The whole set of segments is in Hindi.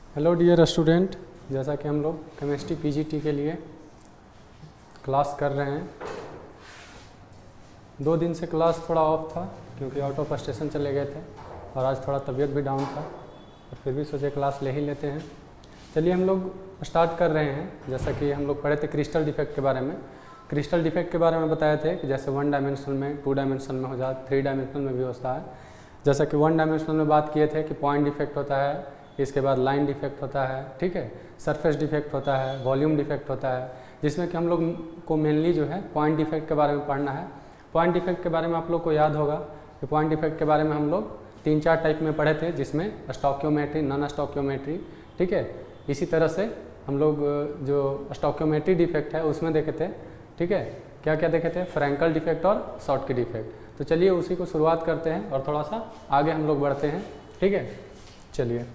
हेलो डियर स्टूडेंट, जैसा कि हम लोग केमिस्ट्री पीजीटी के लिए क्लास कर रहे हैं। 2 दिन से क्लास थोड़ा ऑफ था क्योंकि आउट ऑफ स्टेशन चले गए थे और आज थोड़ा तबीयत भी डाउन था, और फिर भी सोचे क्लास ले ही लेते हैं। चलिए हम लोग स्टार्ट कर रहे हैं। जैसा कि हम लोग पढ़े थे क्रिस्टल डिफेक्ट के बारे में। क्रिस्टल डिफेक्ट के बारे में बताए थे कि जैसे 1 डायमेंशनल में, 2 डायमेंशनल में हो जाता, 3 डायमेंशनल में भी होता है। जैसा कि 1 डायमेंशनल में बात किए थे कि पॉइंट डिफेक्ट होता है, इसके बाद लाइन डिफेक्ट होता है, ठीक है, सरफेस डिफेक्ट होता है, वॉल्यूम डिफेक्ट होता है, जिसमें कि हम लोग को मेनली जो है पॉइंट डिफेक्ट के बारे में पढ़ना है। पॉइंट डिफेक्ट के बारे में आप लोग को याद होगा कि पॉइंट डिफेक्ट के बारे में हम लोग 3-4 टाइप में पढ़े थे, जिसमें स्टोइकियोमेट्री, नॉन स्टोइकियोमेट्री, ठीक है। इसी तरह से हम लोग जो स्टोइकियोमेट्री डिफेक्ट है उसमें देखे थे, ठीक है। क्या क्या देखे थे? फ्रैंकल डिफेक्ट और शॉर्टकी डिफेक्ट। तो चलिए उसी को शुरुआत करते हैं और थोड़ा सा आगे हम लोग बढ़ते हैं, ठीक है। चलिए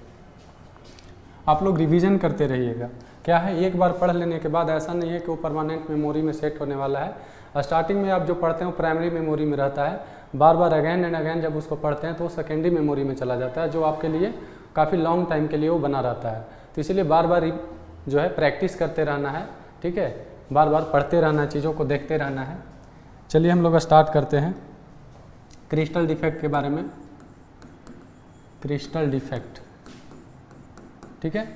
आप लोग रिवीजन करते रहिएगा। क्या है, एक बार पढ़ लेने के बाद ऐसा नहीं है कि वो परमानेंट मेमोरी में सेट होने वाला है। स्टार्टिंग में आप जो पढ़ते हैं वो प्राइमरी मेमोरी में रहता है, बार बार अगेन एंड अगेन जब उसको पढ़ते हैं तो वो सेकेंडरी मेमोरी में चला जाता है, जो आपके लिए काफ़ी लॉन्ग टाइम के लिए वो बना रहता है। तो इसलिए बार बार जो है प्रैक्टिस करते रहना है, ठीक है, बार बार पढ़ते रहना है, चीज़ों को देखते रहना है। चलिए हम लोग स्टार्ट करते हैं क्रिस्टल डिफेक्ट के बारे में। क्रिस्टल डिफेक्ट, ठीक है।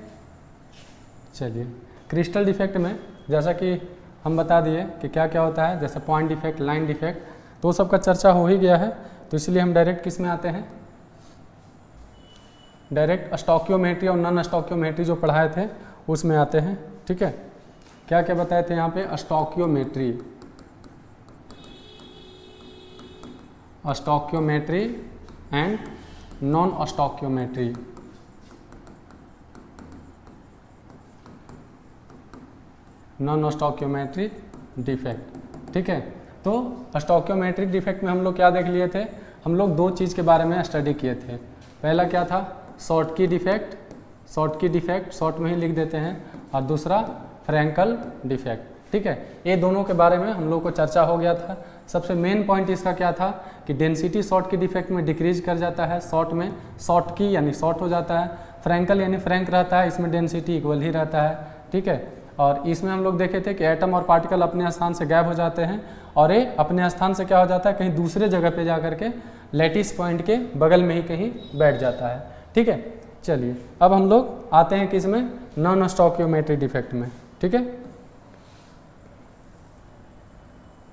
चलिए क्रिस्टल डिफेक्ट में जैसा कि हम बता दिए कि क्या क्या होता है, जैसे पॉइंट डिफेक्ट, लाइन डिफेक्ट, तो सबका चर्चा हो ही गया है। तो इसलिए हम डायरेक्ट किस में आते हैं, डायरेक्ट स्टोइकियोमेट्री और नॉन स्टोइकियोमेट्री जो पढ़ाए थे उसमें आते हैं, ठीक है। क्या क्या बताए थे यहाँ पे? Stoichiometry, stoichiometry and non stoichiometry. Non stoichiometric defect, ठीक है। तो स्टोइकियोमेट्रिक डिफेक्ट में हम लोग क्या देख लिए थे? हम लोग 2 चीज़ के बारे में स्टडी किए थे। पहला क्या था? Schottky defect, Schottky defect short में ही लिख देते हैं, और दूसरा फ्रैंकल डिफेक्ट, ठीक है। ये दोनों के बारे में हम लोग को चर्चा हो गया था। सबसे मेन पॉइंट इसका क्या था कि डेंसिटी शॉर्टकी डिफेक्ट में डिक्रीज कर जाता है, शॉर्ट में शॉर्टकी यानी शॉर्ट हो जाता है, फ्रैंकल यानी फ्रैंक रहता है, इसमें डेंसिटी इक्वल ही रहता है, ठीक है। और इसमें हम लोग देखे थे कि एटम और पार्टिकल अपने स्थान से गायब हो जाते हैं, और ये अपने स्थान से क्या हो जाता है, कहीं दूसरे जगह पे जा करके लैटिस पॉइंट के बगल में ही कहीं बैठ जाता है, ठीक है। चलिए अब हम लोग आते हैं किस में? नॉन स्टोइकियोमेट्रिक डिफेक्ट में, ठीक है।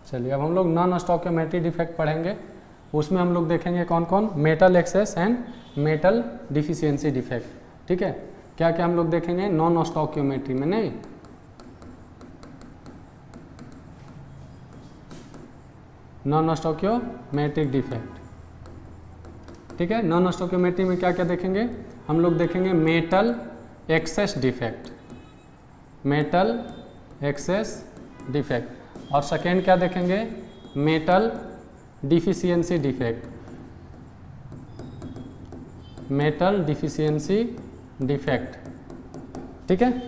चलिए अब हम लोग नॉन स्टोइकियोमेट्रिक डिफेक्ट पढ़ेंगे। उसमें हम लोग देखेंगे कौन कौन? Metal access and metal deficiency defect, ठीक है। क्या क्या हम लोग देखेंगे नॉन स्टोइकियोमेट्री में? नहीं, नॉन स्टोइकियोमेट्रिक डिफेक्ट, ठीक है। नॉन स्टोइकियोमेट्री में क्या क्या देखेंगे? हम लोग देखेंगे metal access defect, metal access defect, और सेकेंड क्या देखेंगे? Metal deficiency defect, metal deficiency defect, ठीक है।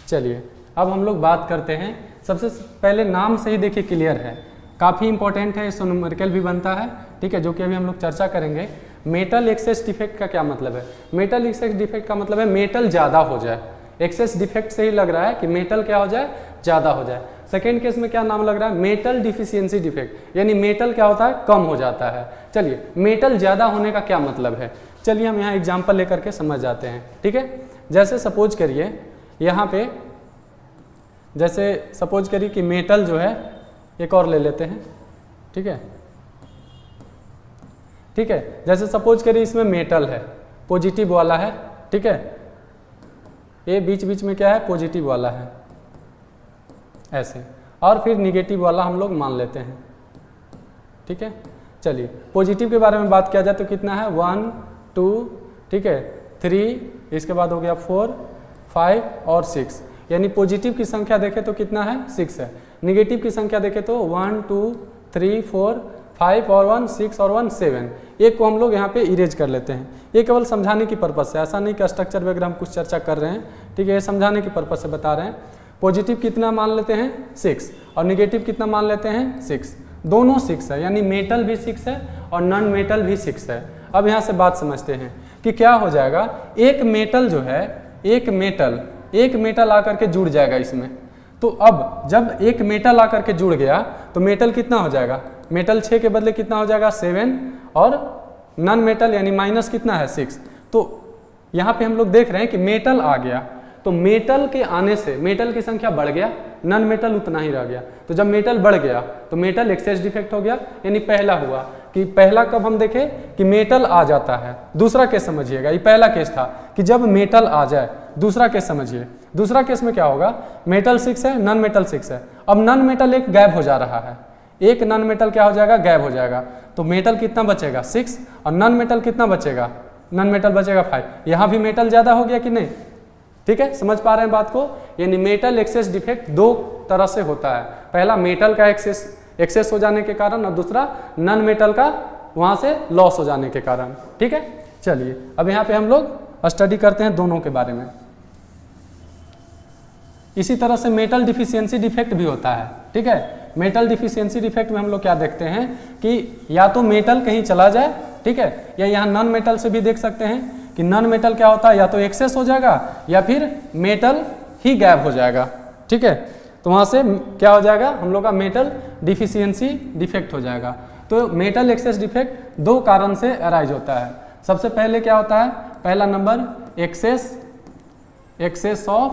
चलिए अब हम लोग बात करते हैं। सबसे पहले नाम से ही देखिए क्लियर है, काफ़ी इंपॉर्टेंट है, इससे न्यूमेरिकल भी बनता है, ठीक है, जो कि अभी हम लोग चर्चा करेंगे। मेटल एक्सेस डिफेक्ट का क्या मतलब है? मेटल एक्सेस डिफेक्ट का मतलब है मेटल ज़्यादा हो जाए। एक्सेस डिफेक्ट से ही लग रहा है कि मेटल क्या हो जाए? ज़्यादा हो जाए। सेकेंड केस में क्या नाम लग रहा है? मेटल डिफिशियंसी डिफेक्ट, यानी मेटल क्या होता है? कम हो जाता है। चलिए मेटल ज़्यादा होने का क्या मतलब है? चलिए हम यहाँ एग्जाम्पल लेकर के समझ जाते हैं, ठीक है। जैसे सपोज करिए यहाँ पे, जैसे सपोज करिए कि मेटल जो है, एक और ले लेते हैं, ठीक है, ठीक है। जैसे सपोज करिए इसमें मेटल है, पॉजिटिव वाला है, ठीक है, ये बीच बीच में क्या है? पॉजिटिव वाला है, ऐसे, और फिर निगेटिव वाला हम लोग मान लेते हैं, ठीक है। चलिए पॉजिटिव के बारे में बात किया जाए तो कितना है? 1 2, ठीक है, 3, इसके बाद हो गया 4 5 और 6, यानी पॉजिटिव की संख्या देखें तो कितना है? 6 है। निगेटिव की संख्या देखें तो 1 2 3 4 5 और 1 6 और 1 7। एक को हम लोग यहाँ पे इरेज कर लेते हैं। ये केवल समझाने की पर्पज़ से, ऐसा नहीं कि स्ट्रक्चर वगैरह हम कुछ चर्चा कर रहे हैं, ठीक है, ये समझाने की पर्पज़ से बता रहे हैं। पॉजिटिव कितना मान लेते हैं? 6, और निगेटिव कितना मान लेते हैं? 6। दोनों 6 है, यानी मेटल भी 6 है और नॉन मेटल भी 6 है। अब यहाँ से बात समझते हैं कि क्या हो जाएगा। एक मेटल जो है एक मेटल आकर के जुड़ जाएगा इसमें। तो अब जब एक मेटल आकर के जुड़ गया तो मेटल कितना हो जाएगा, मेटल 6 के बदले कितना हो जाएगा 7, और नॉन मेटल यानी माइनस कितना है 6। तो यहाँ पे हम लोग देख रहे हैं कि मेटल आ गया, तो मेटल के आने से मेटल की संख्या बढ़ गया, नॉन मेटल उतना ही रह गया। तो जब मेटल बढ़ गया तो मेटल एक्सेस डिफेक्ट हो गया, यानी पहला हुआ कि पहला कब हम देखें कि मेटल आ जाता है। दूसरा केस समझिएगा, ये पहला केस था कि जब मेटल आ जाए। दूसरा केस समझिए, दूसरा केस में क्या होगा, मेटल 6 है, नॉन मेटल 6 है। अब नॉन मेटल एक गायब हो जा रहा है, एक नॉन मेटल क्या हो जाएगा, गायब हो जाएगा। तो मेटल कितना बचेगा 6, और नॉन मेटल कितना बचेगा, नॉन मेटल बचेगा 5। यहाँ भी मेटल ज्यादा हो गया कि नहीं, ठीक है, समझ पा रहे हैं बात को। यानी मेटल एक्सेस डिफेक्ट दो तरह से होता है, पहला मेटल का एक्सेस हो जाने के कारण, और दूसरा नॉन मेटल का वहां से लॉस हो जाने के कारण। ठीक है, चलिए अब यहाँ पे हम लोग स्टडी करते हैं दोनों के बारे में। इसी तरह से मेटल डिफिशियंसी डिफेक्ट भी होता है। ठीक है, मेटल डिफिशियंसी डिफेक्ट में हम लोग क्या देखते हैं कि या तो मेटल कहीं चला जाए, ठीक है, या यहाँ नॉन मेटल से भी देख सकते हैं कि नॉन मेटल क्या होता है, या तो एक्सेस हो जाएगा या फिर मेटल ही गायब हो जाएगा। ठीक है, तो वहाँ से क्या हो जाएगा, हम लोग का मेटल डिफिशियंसी डिफेक्ट हो जाएगा। तो मेटल एक्सेस डिफेक्ट दो कारण से अराइज होता है। सबसे पहले क्या होता है, पहला नंबर एक्सेस ऑफ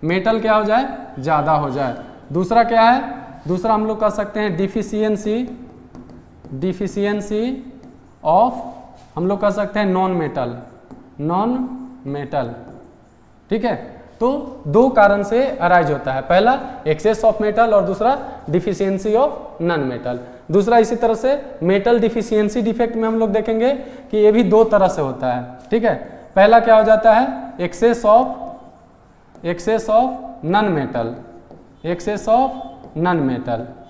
मेटल क्या हो जाए, ज़्यादा हो जाए। दूसरा क्या है, दूसरा हम लोग कह सकते हैं डिफिशियंसी ऑफ, हम लोग कह सकते हैं नॉन मेटल। ठीक है, तो दो कारण से अराइज होता है, पहला एक्सेस ऑफ मेटल और दूसरा डिफिशियंसी ऑफ नॉन मेटल। दूसरा इसी तरह से मेटल डिफिशियंसी डिफेक्ट में हम लोग देखेंगे कि ये भी दो तरह से होता है। ठीक है, पहला क्या हो जाता है, एक्सेस ऑफ नॉन मेटल।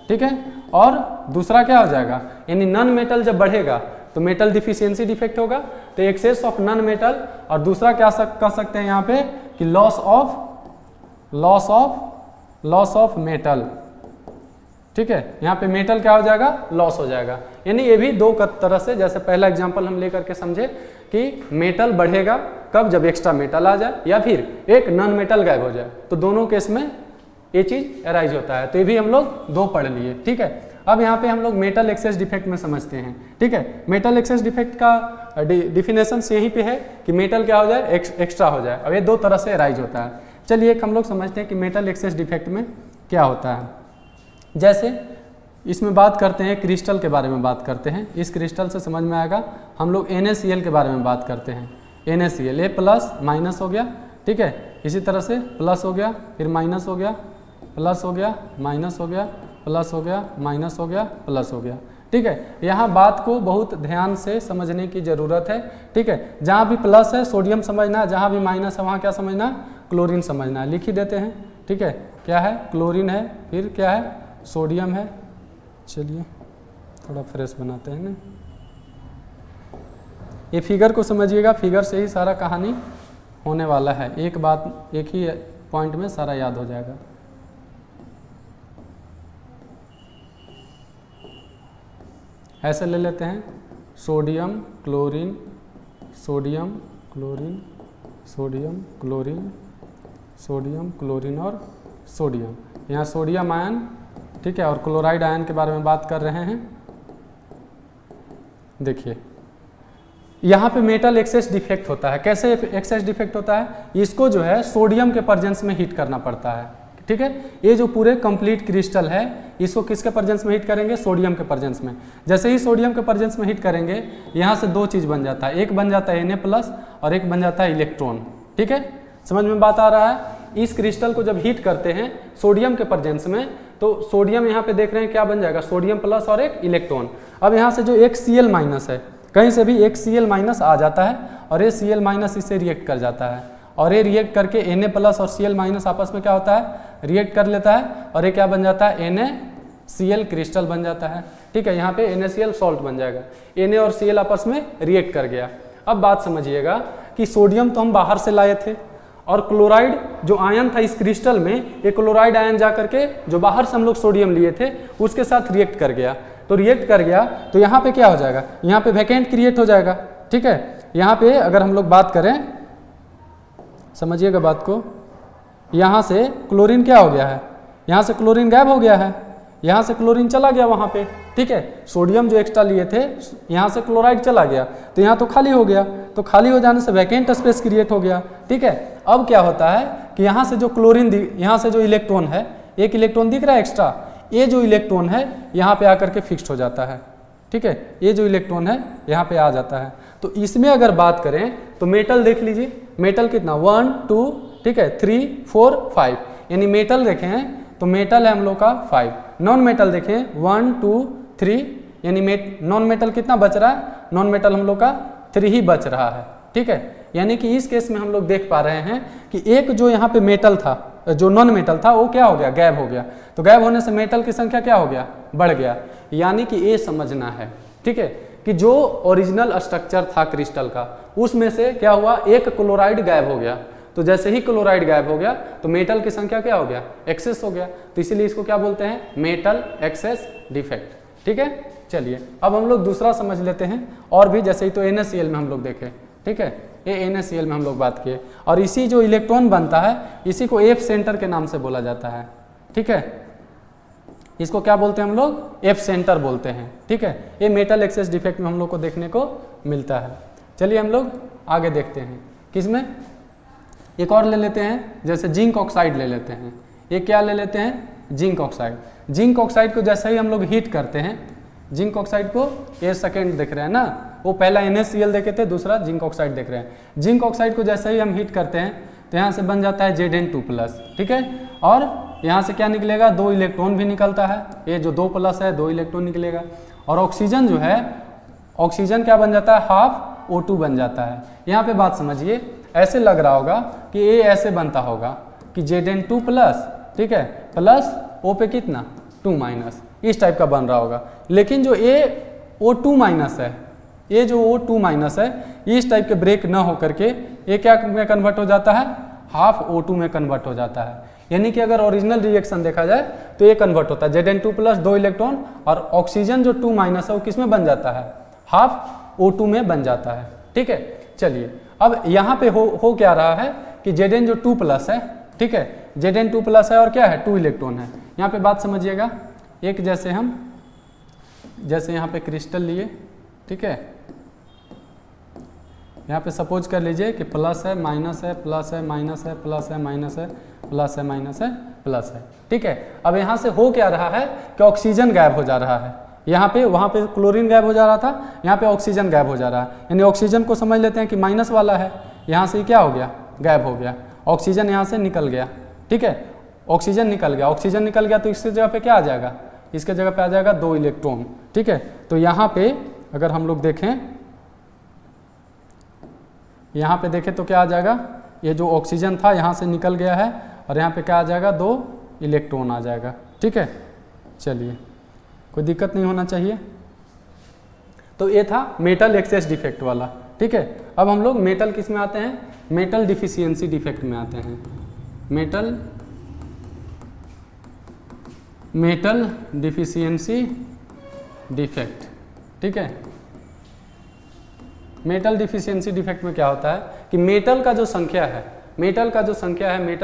ठीक है, और दूसरा क्या हो जाएगा, यानी नॉन मेटल जब बढ़ेगा तो मेटल डिफिशियंसी डिफेक्ट होगा, तो एक्सेस ऑफ नॉन मेटल, और दूसरा क्या कह सकते हैं यहाँ पे कि लॉस ऑफ मेटल। ठीक है, यहाँ पे मेटल क्या हो जाएगा, लॉस हो जाएगा। यानी ये भी दो तरह से, जैसे पहला एग्जांपल हम लेकर के समझे कि मेटल बढ़ेगा कब, जब एक्स्ट्रा मेटल आ जाए या फिर एक नॉन मेटल गायब हो जाए। तो दोनों केस में ये चीज अराइज होता है। तो ये भी हम लोग दो पढ़ लिए। ठीक है, अब यहाँ पे हम लोग मेटल एक्सेस डिफेक्ट में समझते हैं। ठीक है, मेटल एक्सेस डिफेक्ट का डिफिनेशन यहीं पे है कि मेटल क्या हो जाए, एक्स्ट्रा हो जाए। अब ये दो तरह से अराइज होता है। चलिए एक हम लोग समझते हैं कि मेटल एक्सेस डिफेक्ट में क्या होता है। जैसे इसमें बात करते हैं, क्रिस्टल के बारे में बात करते हैं। इस क्रिस्टल से समझ में आएगा, हम लोग NaCl के बारे में बात करते हैं। NaCl, ये प्लस माइनस हो गया। ठीक है, इसी तरह से प्लस हो गया, फिर माइनस हो गया, प्लस हो गया, माइनस हो गया, प्लस हो गया, माइनस हो गया, प्लस हो गया। ठीक है, यहाँ बात को बहुत ध्यान से समझने की ज़रूरत है। ठीक है, जहाँ भी प्लस है सोडियम समझना है, जहाँ भी माइनस है वहाँ क्या समझना, क्लोरीन समझना है। लिख ही देते हैं। ठीक है, क्या है, क्लोरीन है, फिर क्या है, सोडियम है। चलिए थोड़ा फ्रेश बनाते हैं ना, ये फिगर को समझिएगा, फिगर से ही सारा कहानी होने वाला है। एक बात, एक ही पॉइंट में सारा याद हो जाएगा। ऐसे ले लेते हैं, sodium chlorine, sodium chlorine, sodium chlorine, sodium chlorine और सोडियम। यहाँ सोडियम आयन, ठीक है, और क्लोराइड आयन के बारे में बात कर रहे हैं। देखिए यहाँ पे मेटल एक्सेस डिफेक्ट होता है। कैसे एक्सेस डिफेक्ट होता है, इसको जो है सोडियम के प्रेजेंस में हीट करना पड़ता है। ठीक है, ये जो पूरे कंप्लीट क्रिस्टल है इसको किसके प्रेजेंस में हीट करेंगे, सोडियम के प्रेजेंस में। जैसे ही सोडियम के प्रेजेंस में हीट करेंगे, यहाँ से दो चीज़ बन जाता है, एक बन जाता है Na+ और एक बन जाता है इलेक्ट्रॉन। ठीक है, समझ में बात आ रहा है। इस क्रिस्टल को जब हीट करते हैं सोडियम के प्रेजेंस में, तो सोडियम यहाँ पे देख रहे हैं क्या बन जाएगा, सोडियम+ और एक इलेक्ट्रॉन। अब यहाँ से जो एक Cl- है, कहीं से भी एक Cl- आ जाता है और ये Cl- इससे रिएक्ट कर जाता है, और ये रिएक्ट करके Na+ और Cl- आपस में क्या होता है, रिएक्ट कर लेता है, और ये क्या बन जाता है, NaCl क्रिस्टल बन जाता है। ठीक है, यहाँ पे NaCl सॉल्ट बन जाएगा, Na और Cl आपस में रिएक्ट कर गया। अब बात समझिएगा कि सोडियम तो हम बाहर से लाए थे, और क्लोराइड जो आयन था इस क्रिस्टल में, ये क्लोराइड आयन जा करके जो बाहर से हम लोग सोडियम लिए थे उसके साथ रिएक्ट कर गया। तो रिएक्ट कर गया तो यहाँ पे क्या हो जाएगा, यहाँ पे वैकेंट क्रिएट हो जाएगा। ठीक है, यहाँ पे अगर हम लोग बात करें समझिएगा बात को, यहाँ से क्लोरीन क्या हो गया है, यहाँ से क्लोरीन गायब हो गया है, यहाँ से क्लोरीन चला गया वहाँ पे, ठीक है। सोडियम जो एक्स्ट्रा लिए थे यहाँ से क्लोराइड चला गया, तो यहाँ तो खाली हो गया, तो खाली हो जाने से वैकेंट स्पेस क्रिएट हो गया, ठीक है। अब क्या होता है कि यहाँ से जो क्लोरीन, यहाँ से जो इलेक्ट्रॉन है, एक इलेक्ट्रॉन दिख रहा है एक्स्ट्रा, ये जो इलेक्ट्रॉन है यहाँ पे आकर के फिक्स्ड हो जाता है, ठीक है। ये जो इलेक्ट्रॉन है यहाँ पे आ जाता है। तो इसमें अगर बात करें तो मेटल देख लीजिए, मेटल कितना 1 2, ठीक है, 3 4 5, यानी मेटल देखें तो मेटल है हम लोग का 5, नॉन मेटल देखें 1 2 3, यानी नॉन मेटल कितना बच रहा है, नॉन मेटल हम लोग का 3 ही बच रहा है, ठीक है। यानी कि इस केस में हम लोग देख पा रहे हैं कि एक जो यहाँ पे मेटल था, जो नॉन मेटल था, वो क्या हो गया, गायब हो गया। तो गायब होने से मेटल की संख्या क्या हो गया, बढ़ गया। यानी कि ये समझना है, ठीक है, कि जो ओरिजिनल स्ट्रक्चर था क्रिस्टल का, उसमें से क्या हुआ, एक क्लोराइड गायब हो गया। तो जैसे ही क्लोराइड गायब हो गया तो मेटल की संख्या क्या हो गया, एक्सेस हो गया। तो इसीलिए इसको क्या बोलते हैं, मेटल एक्सेस डिफेक्ट, ठीक है। चलिए अब हम लोग दूसरा समझ लेते हैं, और भी जैसे ही तो NaCl में हम लोग देखें, ठीक है, ये NaCl में हम लोग बात किए, और इसी जो इलेक्ट्रॉन बनता है इसी को एफ सेंटर के नाम से बोला जाता है, ठीक है। इसको क्या बोलते हैं हम लोग, एफ सेंटर बोलते हैं, ठीक है। ये मेटल एक्सेस डिफेक्ट में हम लोग को देखने को मिलता है। चलिए हम लोग आगे देखते हैं, किसमें, एक और ले लेते हैं, जैसे जिंक ऑक्साइड ले लेते हैं। ये क्या ले लेते हैं, जिंक ऑक्साइड। जिंक ऑक्साइड को जैसे ही हम लोग हीट करते हैं, जिंक ऑक्साइड को ये सेकेंड देख रहे हैं ना, वो पहला NaCl देखे थे, दूसरा जिंक ऑक्साइड देख रहे हैं। जिंक ऑक्साइड को जैसे ही हम हीट करते हैं तो यहाँ से बन जाता है Zn2+, ठीक है। और यहाँ से क्या निकलेगा, 2 इलेक्ट्रॉन भी निकलता है, ये जो 2+ है 2 इलेक्ट्रॉन निकलेगा। और ऑक्सीजन जो है, ऑक्सीजन क्या बन जाता है, हाफ O2 बन जाता है। यहाँ पे बात समझिए, ऐसे लग रहा होगा कि ये ऐसे बनता होगा कि Zn2+, ठीक है, प्लस O पे कितना 2-, इस टाइप का बन रहा होगा। लेकिन जो ये O2- है, ये जो O2- है, इस टाइप के ब्रेक ना हो करके ये क्या में कन्वर्ट हो जाता है, हाफ O2 में कन्वर्ट हो जाता है। यानी कि अगर ओरिजिनल रिएक्शन देखा जाए तो ये कन्वर्ट होता है Zn2+, 2 इलेक्ट्रॉन, और ऑक्सीजन जो 2- है वो किस में बन जाता है, हाफ O2 में बन जाता है, ठीक है। चलिए अब यहाँ पे हो क्या रहा है कि Zn जो 2+ है, ठीक है, Zn2+ है और क्या है, 2 इलेक्ट्रॉन है। यहाँ पे बात समझिएगा, एक जैसे यहाँ पे क्रिस्टल लिए, ठीक है, यहाँ पे सपोज कर लीजिए कि प्लस है माइनस है, प्लस है माइनस है, प्लस है माइनस है, प्लस है माइनस है, प्लस है, ठीक है। अब यहाँ से हो क्या रहा है कि ऑक्सीजन गायब हो जा रहा है, यहाँ पे, वहाँ पे क्लोरीन गायब हो जा रहा था, यहाँ पे ऑक्सीजन गायब हो जा रहा है। यानी ऑक्सीजन को समझ लेते हैं कि माइनस वाला है, यहाँ से क्या हो गया, गायब हो गया, ऑक्सीजन यहाँ से निकल गया, ठीक है, ऑक्सीजन निकल गया। ऑक्सीजन निकल गया तो इसके जगह पे क्या आ जाएगा, इसके जगह पे आ जाएगा 2 इलेक्ट्रॉन, ठीक है। तो यहाँ पे अगर हम लोग देखें, यहाँ पे देखें तो क्या आ जाएगा, ये जो ऑक्सीजन था यहाँ से निकल गया है, और यहाँ पे क्या आ जाएगा, 2 इलेक्ट्रॉन आ जाएगा, ठीक है। चलिए कोई दिक्कत नहीं होना चाहिए। तो ये था मेटल एक्सेस डिफेक्ट वाला, ठीक है। अब हम लोग मेटल किस में आते हैं, मेटल डिफिशियंसी डिफेक्ट में आते हैं। मेटल डिफिशियंसी डिफेक्ट, ठीक है। मेटल डिफिशियंसी डिफेक्ट में क्या होता है कि मेटल का जो संख्या है, मेटल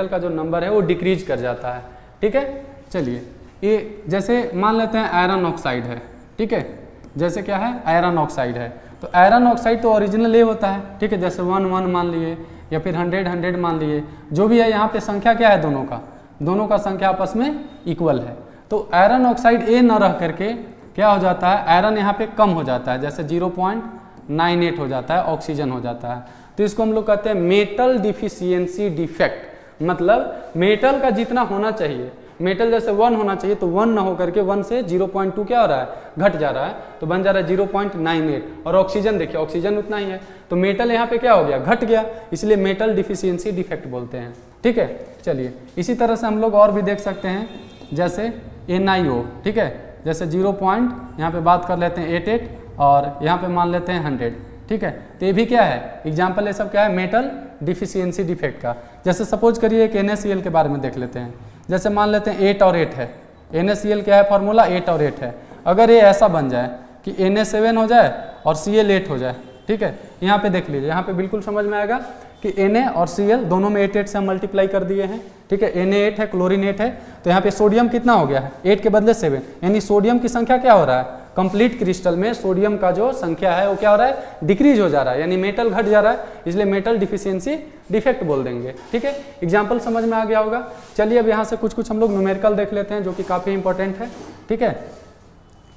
का जो नंबर है वो डिक्रीज कर जाता है, ठीक है। चलिए ये जैसे मान लेते हैं आयरन ऑक्साइड है, ठीक है, जैसे क्या है, आयरन ऑक्साइड है। तो आयरन ऑक्साइड तो ओरिजिनल ये होता है, ठीक है, जैसे 1 मान लिए या फिर 100 मान लिए, जो भी है, यहाँ पे संख्या क्या है, दोनों का संख्या आपस में इक्वल है। तो आयरन ऑक्साइड ए न रह करके क्या हो जाता है, आयरन यहाँ पे कम हो जाता है, जैसे 0.98 हो जाता है, ऑक्सीजन हो जाता है। तो इसको हम लोग कहते हैं मेटल डिफिशियंसी डिफेक्ट। मतलब मेटल का जितना होना चाहिए, मेटल जैसे 1 होना चाहिए तो 1 ना हो करके 1 से 0.2 क्या हो रहा है, घट जा रहा है, तो बन जा रहा है 0.98। और ऑक्सीजन देखिए, ऑक्सीजन उतना ही है, तो मेटल यहाँ पे क्या हो गया, घट गया, इसलिए मेटल डिफिशियंसी डिफेक्ट बोलते हैं, ठीक है। चलिए इसी तरह से हम लोग और भी देख सकते हैं, जैसे NiO, ठीक है, जैसे 0. यहाँ पे बात कर लेते हैं 88 और यहाँ पे मान लेते हैं 100, ठीक है। तो ये भी क्या है, एग्जाम्पल ये सब क्या है, मेटल डिफिशियंसी डिफेक्ट का। जैसे सपोज करिए एक NaCl के बारे में देख लेते हैं, जैसे मान लेते हैं 8 और 8 है, NaCl क्या है फॉर्मूला, 8 और 8 है। अगर ये ऐसा बन जाए कि Na7 हो जाए और Cl8 हो जाए, ठीक है, यहाँ पे देख लीजिए, यहाँ पे बिल्कुल समझ में आएगा कि Na और Cl दोनों में 8 से हम मल्टीप्लाई कर दिए हैं, ठीक है। Na 8 है, क्लोरीन 8 है, तो यहाँ पे सोडियम कितना हो गया है, 8 के बदले 7, यानी सोडियम की संख्या क्या हो रहा है, कंप्लीट क्रिस्टल में सोडियम का जो संख्या है वो क्या हो रहा है, डिक्रीज हो जा रहा है, यानी मेटल घट जा रहा है, इसलिए मेटल डिफिशियंसी डिफेक्ट बोल देंगे, ठीक है। एग्जाम्पल समझ में आ गया होगा। चलिए अब यहाँ से कुछ हम लोग न्यूमेरिकल देख लेते हैं जो कि काफ़ी इंपॉर्टेंट है, ठीक है।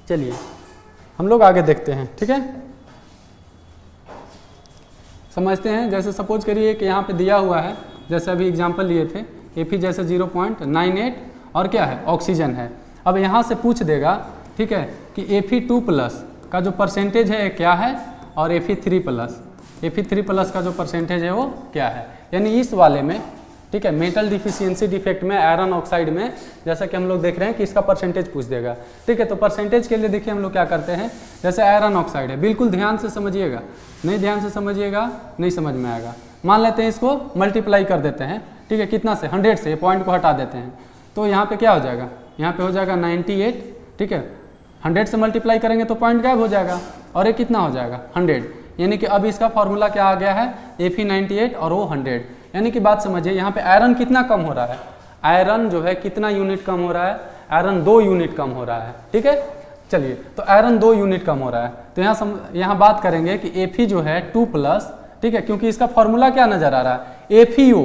चलिए हम लोग आगे देखते हैं, ठीक है, समझते हैं। जैसे सपोज करिए कि यहाँ पे दिया हुआ है, जैसे अभी एग्जांपल लिए थे, Fe जैसे 0.98 और क्या है, ऑक्सीजन है। अब यहाँ से पूछ देगा, ठीक है, कि Fe2+ का जो परसेंटेज है क्या है और Fe3+ का जो परसेंटेज है वो क्या है। यानी इस वाले में, ठीक है, मेटल डिफिशियंसी डिफेक्ट में आयरन ऑक्साइड में जैसा कि हम लोग देख रहे हैं कि इसका परसेंटेज पूछ देगा, ठीक है। तो परसेंटेज के लिए देखिए हम लोग क्या करते हैं, जैसे आयरन ऑक्साइड है, बिल्कुल ध्यान से समझिएगा, नहीं ध्यान से समझिएगा नहीं समझ में आएगा। मान लेते हैं इसको मल्टीप्लाई कर देते हैं, ठीक है, कितना से, 100 से, ये पॉइंट को हटा देते हैं, तो यहाँ पे क्या हो जाएगा, यहाँ पे हो जाएगा 98, ठीक है। 100 से मल्टीप्लाई करेंगे तो पॉइंट गायब हो जाएगा, और ये कितना हो जाएगा, 100, यानी कि अब इसका फॉर्मूला क्या आ गया है, Fe98 और वो 100। यानी कि बात समझिए, यहाँ पे आयरन कितना कम हो रहा है, आयरन जो है कितना यूनिट कम हो रहा है, आयरन 2 यूनिट कम हो रहा है, ठीक है। चलिए, तो आयरन 2 यूनिट कम हो रहा है, तो यहाँ बात करेंगे कि Fe जो है 2+, ठीक है, क्योंकि इसका फॉर्मूला क्या नजर आ रहा है, FeO,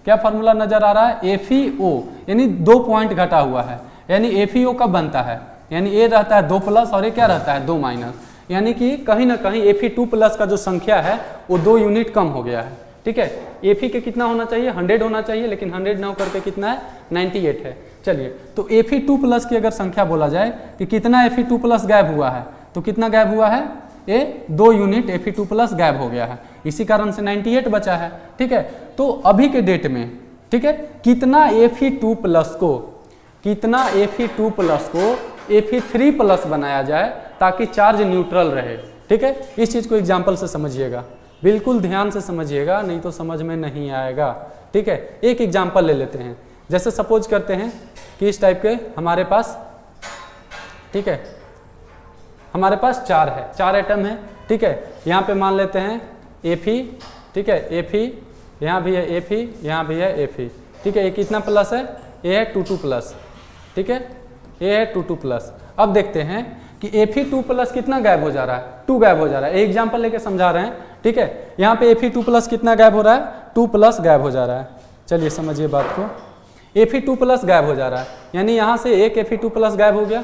क्या फॉर्मूला नजर आ रहा है, FeO, यानी 2 पॉइंट घटा हुआ है, यानी FeO कब बनता है, यानी ये रहता है 2+ और ये क्या रहता है 2-, यानी कि कहीं ना कहीं Fe2+ का जो संख्या है वो 2 यूनिट कम हो गया है, ठीक है। Fe के कितना होना चाहिए, 100 होना चाहिए, लेकिन 100 ना होकर के कितना है, 98 है। चलिए, तो Fe2+ की अगर संख्या बोला जाए कि कितना Fe2+ गायब हुआ है, तो कितना गायब हुआ है, ये 2 यूनिट Fe2+ गायब हो गया है, इसी कारण से 98 बचा है, ठीक है। तो अभी के डेट में, ठीक है, कितना Fe2+ को Fe3+ बनाया जाए ताकि चार्ज न्यूट्रल रहे, ठीक है। इस चीज को एग्जाम्पल से समझिएगा, बिल्कुल ध्यान से समझिएगा, नहीं तो समझ में नहीं आएगा, ठीक है। एक एग्जाम्पल ले लेते हैं, जैसे सपोज करते हैं कि इस टाइप के हमारे पास, ठीक है, हमारे पास 4 एटम है, ठीक है। यहाँ पे मान लेते हैं Fe, ठीक है, Fe, यहाँ भी है Fe, यहाँ भी है Fe, ठीक है। ये कितना प्लस है, ये है 2+, ठीक है, ये है 2+। अब देखते हैं कि Fe2+ कितना गायब हो जा रहा है, 2 गायब हो जा रहा है। एग्जाम्पल लेके समझा रहे हैं, ठीक है। यहाँ पे Fe2+ कितना गायब हो रहा है, 2+ गायब हो जा रहा है। चलिए समझिए बात को, Fe2+ गायब हो जा रहा है, यानी यहाँ से एक Fe2+ गायब हो गया,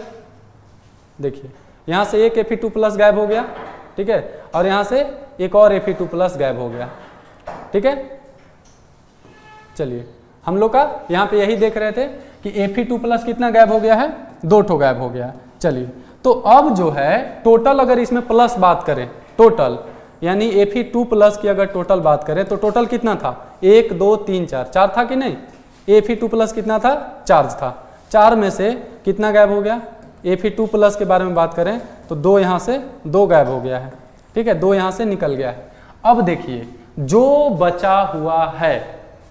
देखिए यहाँ से एक Fe2+ गायब हो गया, ठीक है, और यहाँ से एक और Fe2+ गायब हो गया, ठीक है। चलिए, हम लोग का यहाँ पे यही देख रहे थे कि Fe2+ कितना गायब हो गया है, 2 ठो गायब हो गया। चलिए, तो अब जो है टोटल अगर इसमें प्लस बात करें, टोटल यानी Fe2+ की अगर टोटल बात करें तो टोटल कितना था, 1 2 3 4 था कि नहीं, Fe2+ कितना था, 4 था। 4 में से कितना गायब हो गया, Fe2+ के बारे में बात करें तो 2 यहाँ से 2 गायब हो गया है, ठीक है, 2 यहाँ से निकल गया है। अब देखिए जो बचा हुआ है,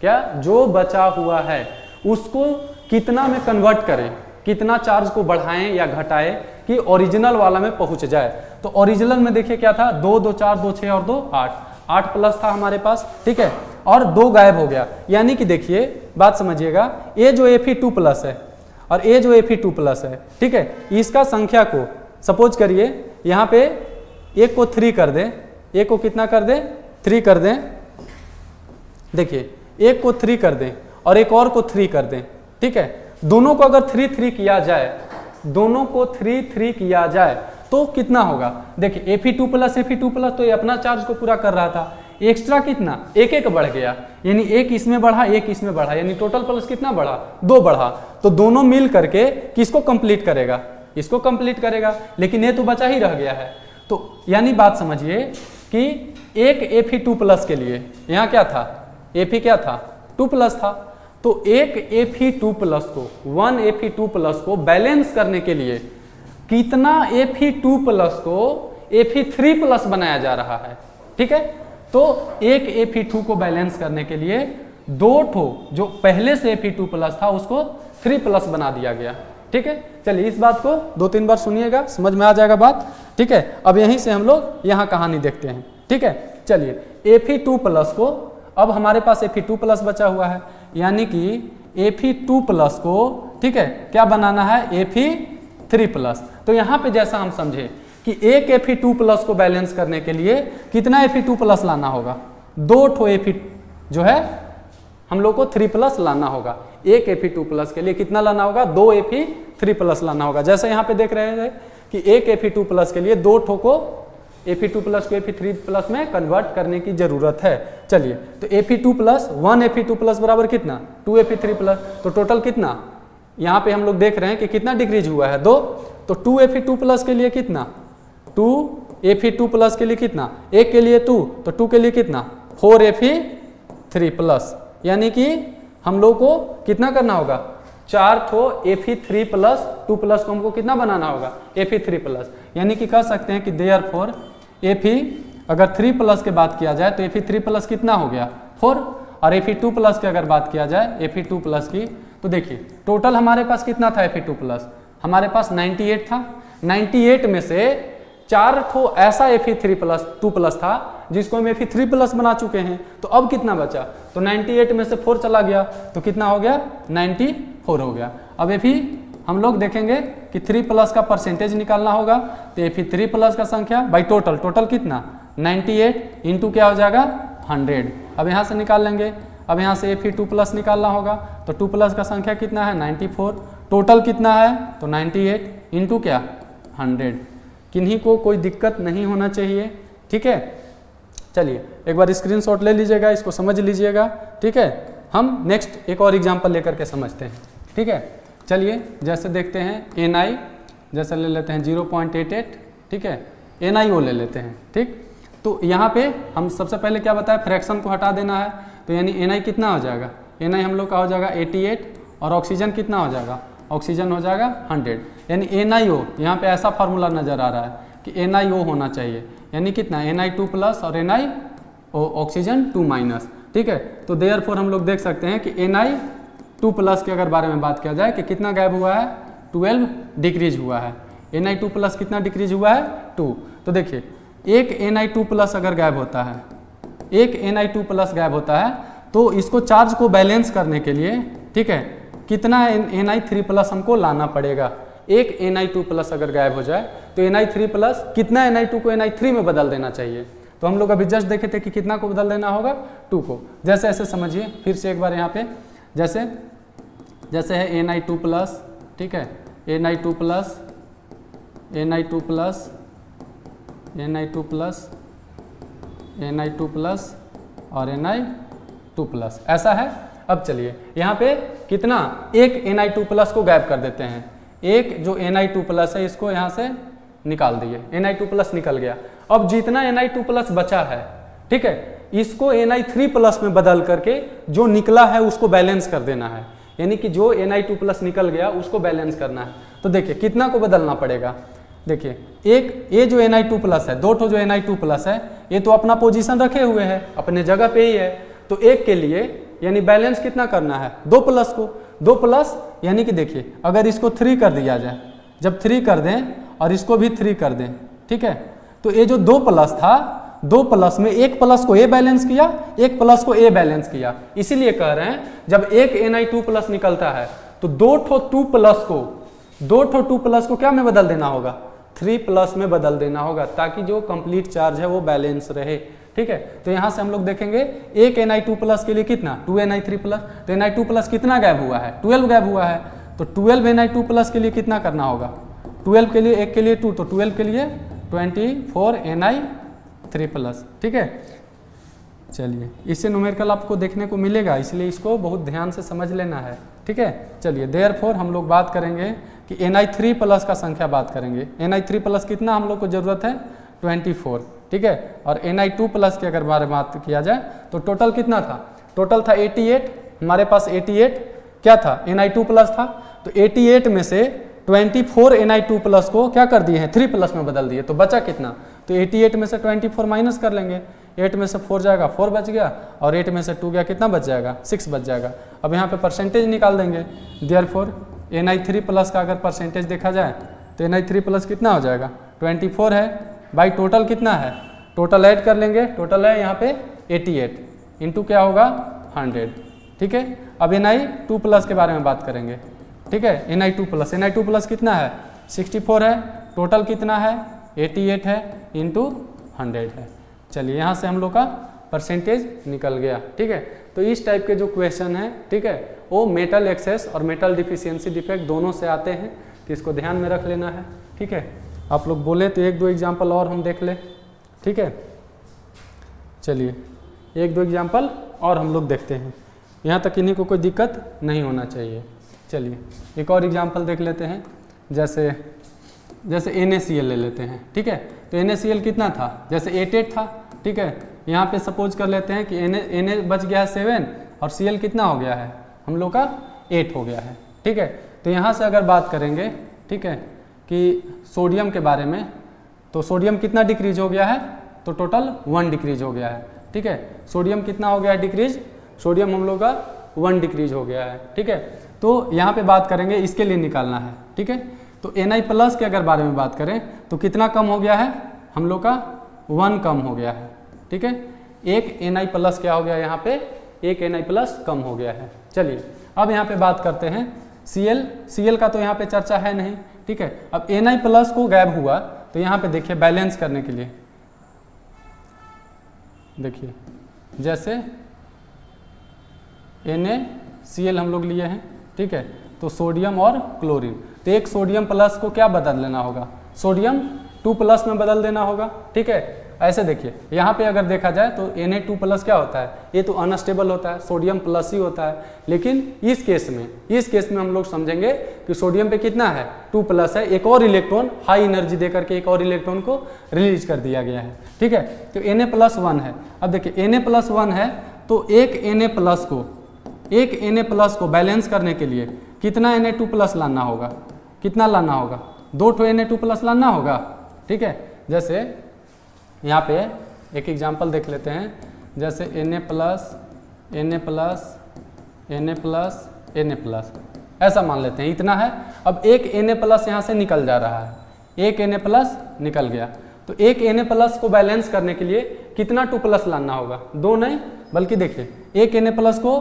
क्या जो बचा हुआ है उसको कितना में कन्वर्ट करें, कितना चार्ज को बढ़ाएं या घटाएं कि ओरिजिनल वाला में पहुंच जाए। तो ओरिजिनल में देखिए क्या था, 2 2 4 2 6 और 2 8 प्लस था हमारे पास, ठीक है, और 2 गायब हो गया। यानी कि देखिए बात समझिएगा, ये जो Fe2+ है और ये जो Fe2+ है, ठीक है, इसका संख्या को सपोज करिए यहाँ पे एक को 3 कर दें, एक को कितना कर दें, 3 कर दें, देखिए एक को 3 कर दें और एक और को 3 कर दें, ठीक है। दोनों को अगर 3 3 किया जाए, दोनों को 3 3 किया जाए तो कितना होगा, देखिए Fe2+ तो ये अपना चार्ज को पूरा कर रहा था, एक्स्ट्रा कितना, एक बढ़ गया, यानी एक इसमें बढ़ा एक इसमें बढ़ा, यानी टोटल प्लस कितना बढ़ा, 2 बढ़ा। तो दोनों मिल करके किसको कंप्लीट करेगा, इसको कंप्लीट करेगा, लेकिन ये तो बचा ही रह गया है। तो यानी बात समझिए कि एक Fe2+ के लिए यहाँ क्या था, Fe क्या था, 2+ था, तो एक Fe2+ को, 1 Fe2+ को बैलेंस करने के लिए कितना Fe2+ को Fe3+ बनाया जा रहा है, ठीक है। तो एक Fe2 को बैलेंस करने के लिए 2 ठो जो पहले से Fe2+ था उसको 3+ बना दिया गया, ठीक है। चलिए इस बात को 2-3 बार सुनिएगा, समझ में आ जाएगा बात, ठीक है। अब यहीं से हम लोग यहाँ कहानी देखते हैं, ठीक है। चलिए Fe2+ को अब हमारे पास Fe2+ बचा हुआ है, यानी कि Fe2+ को ठीक है क्या बनाना है, Fe3+। तो यहाँ पे जैसा हम समझे कि एक Fe2+ को बैलेंस करने के लिए कितना Fe2+ लाना होगा, 2 ठो Fe जो है हम लोग को 3+ लाना होगा। एक Fe2+ के लिए कितना लाना होगा, 2 Fe3+ लाना होगा। जैसे यहाँ पे देख रहे हैं कि एक Fe2+ के लिए 2 ठो को Fe2+ को Fe3+ में कन्वर्ट करने की जरूरत है। चलिए तो Fe2+, 1 Fe2+ बराबर कितना, 2 Fe3+। तो टोटल कितना यहाँ पे हम लोग देख रहे हैं कि कितना डिक्रीज हुआ है, 2। तो 2 Fe2+ के लिए कितना, 2 Fe2+ के लिए कितना, एक के लिए 2, तो 2 के लिए कितना, 4 Fe3+। यानी कि हम लोग को कितना करना होगा, 4 ठो Fe3+, 2+ को हमको कितना बनाना होगा, Fe3+। यानी कि कह सकते हैं कि देयरफॉर Fe अगर 3+ के बात किया जाए तो Fe3+ कितना हो गया, 4। और Fe2+ की अगर बात किया जाए Fe2+ की, तो देखिए टोटल हमारे पास कितना था Fe2+, हमारे पास 98 था। 98 में से 4 ठो ऐसा Fe2+ था जिसको हम Fe3+ बना चुके हैं। तो अब कितना बचा, तो 98 में से 4 चला गया तो कितना हो गया, 94 हो गया। अब हम लोग देखेंगे कि 3+ का परसेंटेज निकालना होगा। तो Fe3+ का संख्या बाई टोटल कितना, 98 इंटू क्या हो जाएगा, 100। अब यहाँ से निकाल लेंगे। अब यहाँ से Fe2+ निकालना होगा, तो 2+ का संख्या कितना है, 94। टोटल कितना है, तो 98 इंटू क्या, 100। किन्हीं को कोई दिक्कत नहीं होना चाहिए, ठीक है। चलिए एक बार स्क्रीनशॉट ले लीजिएगा, इसको समझ लीजिएगा, ठीक है। हम नेक्स्ट एक और एग्जांपल लेकर के समझते हैं, ठीक है। चलिए जैसे देखते हैं Ni, जैसे ले लेते हैं 0.88, ठीक है। NiO ले लेते हैं, ठीक। तो यहाँ पे हम सबसे पहले क्या बताया, फ्रैक्शन को हटा देना है। तो यानी Ni कितना हो जाएगा, Ni हम लोग का हो जाएगा 88 और ऑक्सीजन कितना हो जाएगा, ऑक्सीजन हो जाएगा 100। यानी NiO यहाँ पे ऐसा फार्मूला नज़र आ रहा है कि NiO होना चाहिए, यानी कितना, Na2+ और NiO ऑक्सीजन 2-, ठीक है। तो देयरफॉर हम लोग देख सकते हैं कि Na2+ के अगर बारे में बात किया जाए कि कितना गायब हुआ है, 12 डिक्रीज हुआ है। Na2+ कितना डिक्रीज हुआ है, 2। तो देखिए एक Na2+ अगर गायब होता है, एक Na2+ गायब होता है, तो इसको चार्ज को बैलेंस करने के लिए, ठीक है, कितना Na3+ हमको लाना पड़ेगा। एक Na2+ अगर गायब हो जाए तो Na3+ कितना Na2 को Na3 में बदल देना चाहिए। तो हम लोग अभी जस्ट देखे थे कि कितना को बदल देना होगा, 2 को। जैसे ऐसे समझिए फिर से एक बार यहाँ पे, जैसे है Na2+, ठीक है, Na2+, Na2+ और Na2+, ऐसा है। अब चलिए यहाँ पे कितना, एक Na2+ को गायब कर देते हैं। एक जो Na2+ है इसको यहाँ से निकाल दिए, Na2+ निकल गया। अब जितना Na2+ बचा है, ठीक है, इसको Na3+ में बदल करके जो निकला है उसको बैलेंस कर देना है। यानी कि जो Na2+ निकल गया उसको बैलेंस करना है। तो देखिए कितना को बदलना पड़ेगा, देखिए एक ये जो Na2+ है, 2 ठो जो Na2+ है, ये तो अपना पोजीशन रखे हुए है, अपने जगह पे ही है। तो एक के लिए यानी बैलेंस कितना करना है, 2+ को, 2+ यानी कि देखिए अगर इसको 3 कर दिया जाए, जब 3 कर दें और इसको भी 3 कर दें, ठीक है, तो ये जो 2+ था, 2+ में एक प्लस को A बैलेंस किया, एक प्लस को A बैलेंस किया। इसीलिए कह रहे हैं जब एक Na2+ निकलता है तो 2 ठो 2+ को क्या में बदल देना होगा, 3+ में बदल देना होगा, ताकि जो कंप्लीट चार्ज है वो बैलेंस रहे, ठीक है। तो यहाँ से हम लोग देखेंगे एक Na2+ के लिए कितना, 2 Na3+। तो Na2+ कितना गायब हुआ है, 12 गायब हुआ है। तो 12 Na2+ के लिए कितना करना होगा, 12 के लिए, एक के लिए 2, तो 12 के लिए 24 Na3+, ठीक है। चलिए इससे न्यूमेरिकल आपको देखने को मिलेगा, इसलिए इसको बहुत ध्यान से समझ लेना है, ठीक है। चलिए देयरफॉर हम लोग बात करेंगे कि Na3+ का संख्या बात करेंगे। Na3+ कितना हम लोग को जरूरत है, 24, ठीक है। और Na2+ के अगर बारे में बात किया जाए तो टोटल कितना था, टोटल था 88, हमारे पास 88 क्या था, Na2+ था। तो 88 में से 24 Na2+ को क्या कर दिए हैं, 3+ में बदल दिए, तो बचा कितना, तो 88 में से 24 माइनस कर लेंगे, 8 में से 4 जाएगा, 4 बच गया, और 8 में से 2 गया, कितना बच जाएगा, 6 बच जाएगा। अब यहाँ पे परसेंटेज निकाल देंगे। देयरफॉर Na3+ का अगर परसेंटेज देखा जाए तो Na3+ कितना हो जाएगा, 24 है, बाई टोटल कितना है, टोटल ऐड कर लेंगे, टोटल है यहाँ पे 88, इंटू क्या होगा 100, ठीक है। अब Na2+ के बारे में बात करेंगे, ठीक है। Na2+ कितना है 64 है, टोटल कितना है 88 है, इंटू 100 है। चलिए यहाँ से हम लोग का परसेंटेज निकल गया, ठीक है। तो इस टाइप के जो क्वेश्चन है, ठीक है, वो मेटल एक्सेस और मेटल डिफिशियंसी डिफेक्ट दोनों से आते हैं, तो इसको ध्यान में रख लेना है, ठीक है। आप लोग बोले तो 1-2 एग्जाम्पल और हम देख ले, ठीक है। चलिए 1-2 एग्जाम्पल और हम लोग देखते हैं, यहाँ तक इन्हीं को कोई दिक्कत नहीं होना चाहिए। चलिए एक और एग्जाम्पल देख लेते हैं, जैसे NaCl ले लेते हैं, ठीक है। तो NaCl कितना था, जैसे 88 था, ठीक है। यहाँ पे सपोज कर लेते हैं कि Na बच गया है 7 और Cl कितना हो गया है हम लोग का 8 हो गया है, ठीक है। तो यहाँ से अगर बात करेंगे, ठीक है, कि सोडियम के बारे में, तो सोडियम कितना डिक्रीज हो गया है, तो टोटल 1 डिक्रीज हो गया है, ठीक है। सोडियम कितना हो गया है डिक्रीज, सोडियम हम लोग का 1 डिक्रीज हो गया है, ठीक है। तो यहाँ पे बात करेंगे, इसके लिए निकालना है, ठीक है। तो Na+ के अगर बारे में बात करें तो कितना कम हो गया है हम लोग का 1 कम हो गया है, ठीक है। एक Na+ क्या हो गया यहाँ पे, एक Na+ कम हो गया है। चलिए अब यहाँ पे बात करते हैं Cl का तो यहाँ पे चर्चा है नहीं, ठीक है। अब Na+ को गायब हुआ तो यहाँ पे देखिए बैलेंस करने के लिए, देखिए जैसे NaCl हम लोग लिए हैं, ठीक है। तो सोडियम और क्लोरीन, तो एक सोडियम प्लस को क्या बदल लेना होगा, सोडियम 2+ में बदल देना होगा, ठीक है। ऐसे देखिए यहाँ पे अगर देखा जाए तो Na2+ क्या होता है, ये तो अनस्टेबल होता है, सोडियम प्लस ही होता है। लेकिन इस केस में हम लोग समझेंगे कि सोडियम पे कितना है 2+ है, एक और इलेक्ट्रॉन हाई एनर्जी दे करके एक और इलेक्ट्रॉन को रिलीज कर दिया गया है, ठीक है। तो Na+1 है। अब देखिए Na+1 है तो एक Na+ को बैलेंस करने के लिए कितना Na2+ लाना होगा, कितना लाना होगा, 2 Na2+ लाना होगा, ठीक है। जैसे यहाँ पे एक एग्जांपल देख लेते हैं, जैसे Na+, ऐसा मान लेते हैं, इतना है। अब एक Na+ यहाँ से निकल जा रहा है, एक Na+ निकल गया, तो एक Na+ को बैलेंस करने के लिए कितना 2+ लाना होगा, 2 नहीं बल्कि देखिए एक Na+ को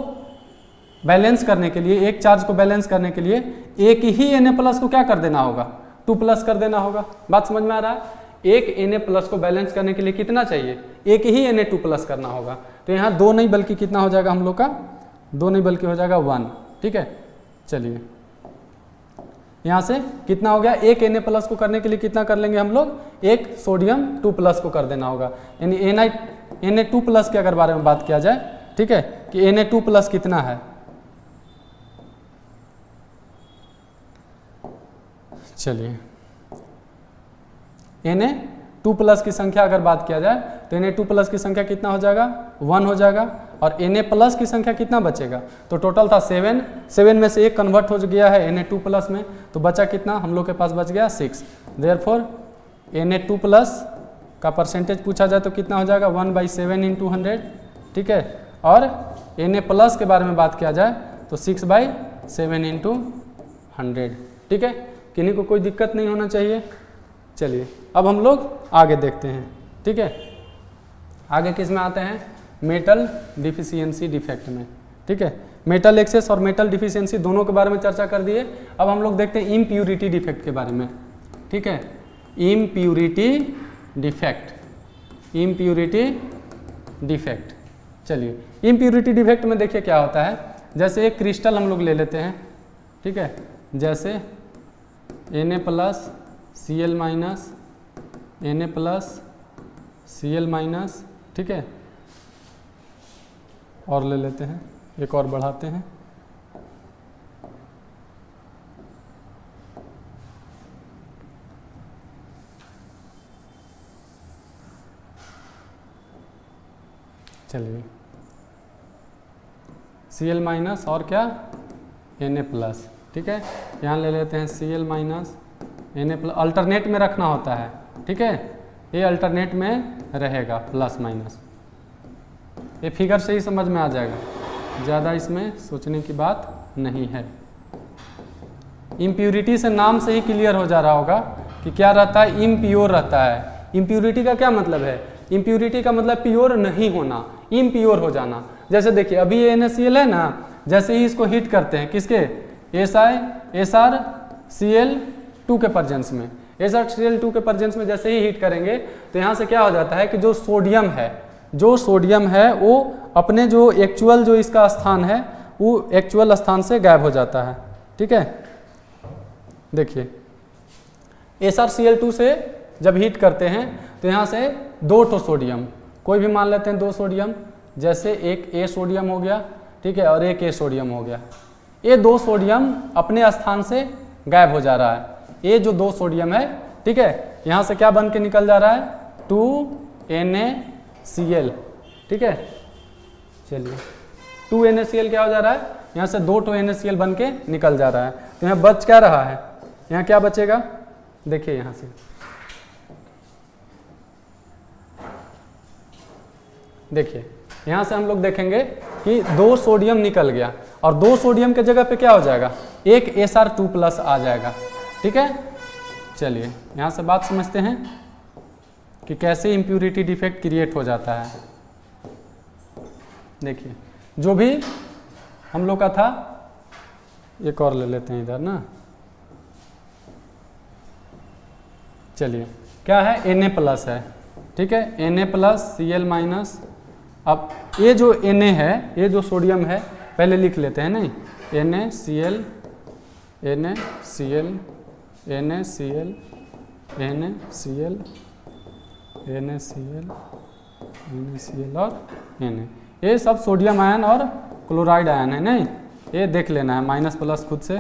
बैलेंस करने के लिए, एक चार्ज को बैलेंस करने के लिए एक ही Na+ को क्या कर देना होगा, 2+ कर देना होगा। बात समझ में आ रहा है, एक Na+ को बैलेंस करने के लिए कितना चाहिए, एक ही Na2+ करना होगा। तो यहाँ 2 नहीं बल्कि कितना हो जाएगा हम लोग का, 2 नहीं बल्कि हो जाएगा 1, ठीक है। चलिए यहाँ से कितना हो गया, एक Na+ को करने के लिए कितना कर लेंगे हम लोग, एक सोडियम 2+ को कर देना होगा, यानी Na2+ के अगर बारे में बात किया जाए, ठीक है, कि Na2+ कितना है, चलिए Na2+ की संख्या अगर बात किया जाए तो Na2+ की संख्या कितना हो जाएगा 1 हो जाएगा, और Na+ की संख्या कितना बचेगा, तो टोटल था 7 में से एक कन्वर्ट हो गया है Na2+ में, तो बचा कितना हम लोग के पास बच गया 6। देयरफॉर Na2+ का परसेंटेज पूछा जाए तो कितना हो जाएगा 1/7 × 100, ठीक है। और Na+ के बारे में बात किया जाए तो 6/7 × 100, ठीक है। किन्हीं को कोई दिक्कत नहीं होना चाहिए। चलिए अब हम लोग आगे देखते हैं, ठीक है। आगे किस में आते हैं, मेटल डिफिशियंसी डिफेक्ट में, ठीक है। मेटल एक्सेस और मेटल डिफिशियंसी दोनों के बारे में चर्चा कर दिए। अब हम लोग देखते हैं इम्प्यूरिटी डिफेक्ट के बारे में, ठीक है। इम्प्यूरिटी डिफेक्ट, चलिए इम्प्यूरिटी डिफेक्ट में देखिए क्या होता है, जैसे एक क्रिस्टल हम लोग ले लेते हैं, ठीक है, जैसे Na+Cl-, Na+Cl-, ठीक है। और ले लेते हैं, एक और बढ़ाते हैं, चलिए Cl- और क्या Na+, ठीक है। यहाँ ले लेते हैं Cl- Na+, अल्टरनेट में रखना होता है, ठीक है, ये अल्टरनेट में रहेगा +-, ये फिगर से ही समझ में आ जाएगा, ज़्यादा इसमें सोचने की बात नहीं है। इम्प्यूरिटी से नाम से ही क्लियर हो जा रहा होगा कि क्या रहता है, इम्प्योर रहता है। इम्प्यूरिटी का क्या मतलब है इम्प्यूरिटी का मतलब प्योर नहीं होना, इम्प्योर हो जाना। जैसे देखिए अभी ये NaCl है ना, जैसे ही इसको हीट करते हैं किसके SrCl2 के प्रेजेंस में, SrCl2 के प्रेजेंस में जैसे ही हीट करेंगे तो यहाँ से क्या हो जाता है कि जो सोडियम है वो अपने जो एक्चुअल जो इसका स्थान है वो एक्चुअल स्थान से गायब हो जाता है। ठीक है, देखिए SrCl2 से जब हीट करते हैं तो यहाँ से 2 ठो सोडियम, कोई भी मान लेते हैं 2 सोडियम, जैसे एक A सोडियम हो गया, ठीक है, और एक A सोडियम हो गया। ये 2 सोडियम अपने स्थान से गायब हो जा रहा है। ये जो 2 सोडियम है, ठीक है, यहाँ से क्या बन के निकल जा रहा है 2NaCl। ठीक है, चलिए 2NaCl क्या हो जा रहा है, यहाँ से 2 ठो NaCl बन के निकल जा रहा है। तो यहाँ बच क्या रहा है, यहाँ क्या बचेगा, देखिए यहाँ से देखिए यहाँ से हम लोग देखेंगे कि 2 सोडियम निकल गया और 2 सोडियम के जगह पे क्या हो जाएगा, एक Sr2+ आ जाएगा। ठीक है, चलिए यहाँ से बात समझते हैं कि कैसे इम्प्यूरिटी डिफेक्ट क्रिएट हो जाता है। देखिए जो भी हम लोग का था, एक और ले लेते हैं इधर ना, चलिए क्या है Na+ है, ठीक है, Na+Cl-। अब ये जो Na है, ये जो सोडियम है पहले लिख लेते हैं नहीं, NaCl NaCl NaCl NaCl NaCl NaCl और Na, ये सब सोडियम आयन और क्लोराइड आयन है नहीं, ये देख लेना है। माइनस प्लस खुद से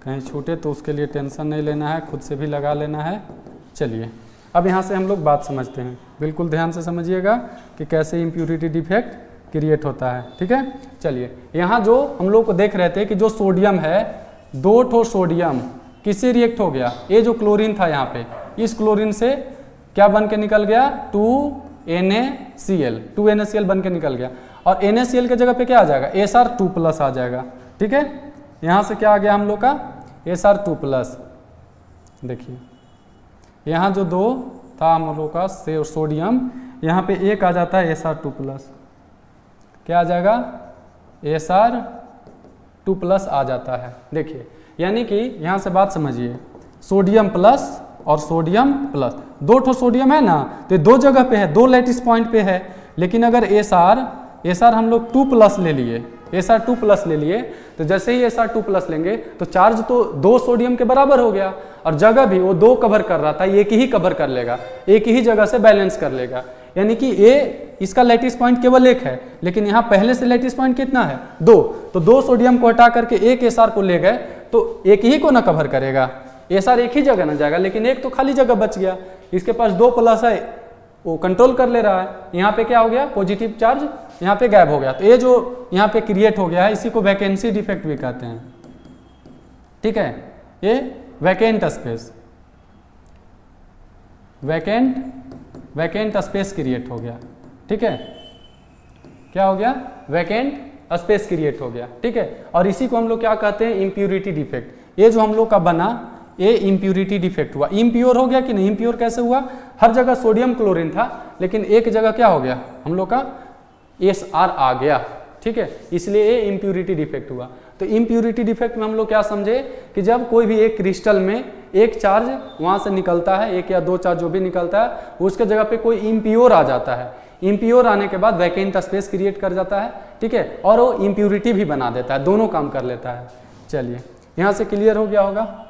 कहीं छूटे तो उसके लिए टेंशन नहीं लेना है, खुद से भी लगा लेना है। चलिए अब यहाँ से हम लोग बात समझते हैं, बिल्कुल ध्यान से समझिएगा कि कैसे इम्प्यूरिटी डिफेक्ट क्रिएट होता है। ठीक है, चलिए यहाँ जो हम लोग को देख रहे थे कि जो सोडियम है, 2 ठो सोडियम किससे रिएक्ट हो गया, ये जो क्लोरीन था यहाँ पे, इस क्लोरीन से क्या बन के निकल गया 2NaCl बन के निकल गया और NaCl के जगह पे क्या आ जाएगा Sr2+ आ जाएगा। ठीक है, यहाँ से क्या आ गया हम लोग का Sr2+। देखिए यहाँ जो 2 था हम लोग का सोडियम, यहाँ पे एक आ जाता है Sr2+, क्या आ जाएगा Sr2+ आ जाता है। देखिए यानी कि यहाँ से बात समझिए, सोडियम प्लस और सोडियम प्लस, 2 ठो सोडियम है ना, तो 2 जगह पे है, 2 लैटिस पॉइंट पे है। लेकिन अगर Sr हम लोग 2+ ले लिए, Sr2+ ले लिए, तो जैसे ही Sr2+ लेंगे तो चार्ज तो 2 सोडियम के बराबर हो गया और जगह भी वो 2 कवर कर रहा था, एक ही कवर कर लेगा, एक ही जगह से बैलेंस कर लेगा। यानी कि इसका लैटिस पॉइंट केवल 1 है, लेकिन यहाँ पहले से लैटिस पॉइंट कितना है 2, तो 2 सोडियम को हटा करके एक Sr को ले गए तो एक ही को ना कवर करेगा, Sr एक ही जगह ना जाएगा, लेकिन एक तो खाली जगह बच गया। इसके पास 2+ है, वो कंट्रोल कर ले रहा है। यहाँ पे क्या हो गया, पॉजिटिव चार्ज यहाँ पे गायब हो गया, तो ये जो यहाँ पे क्रिएट हो गया है इसी को वैकेंसी डिफेक्ट भी कहते हैं। ठीक है, ये वैकेंट स्पेस क्रिएट हो गया। ठीक है, क्या हो गया, वैकेंट स्पेस क्रिएट हो गया। ठीक है, और इसी को हम लोग क्या कहते हैं, इम्प्यूरिटी डिफेक्ट। ये जो हम लोग का बना, ये इम्प्यूरिटी डिफेक्ट हुआ। इम्प्योर हो गया कि नहीं, इम्प्योर कैसे हुआ, हर जगह सोडियम क्लोरीन था, लेकिन एक जगह क्या हो गया हम लोग का Sr आ गया। ठीक है, इसलिए ये इम्प्यूरिटी डिफेक्ट हुआ। तो इम्प्यूरिटी डिफेक्ट में हम लोग क्या समझे कि जब कोई भी एक क्रिस्टल में एक चार्ज वहाँ से निकलता है, 1 या 2 चार्ज जो भी निकलता है, उसके जगह पे कोई इम्प्योर आ जाता है। इम्प्योर आने के बाद वैकेंट स्पेस क्रिएट कर जाता है। ठीक है, और वो इम्प्यूरिटी भी बना देता है, दोनों काम कर लेता है। चलिए यहाँ से क्लियर हो गया होगा।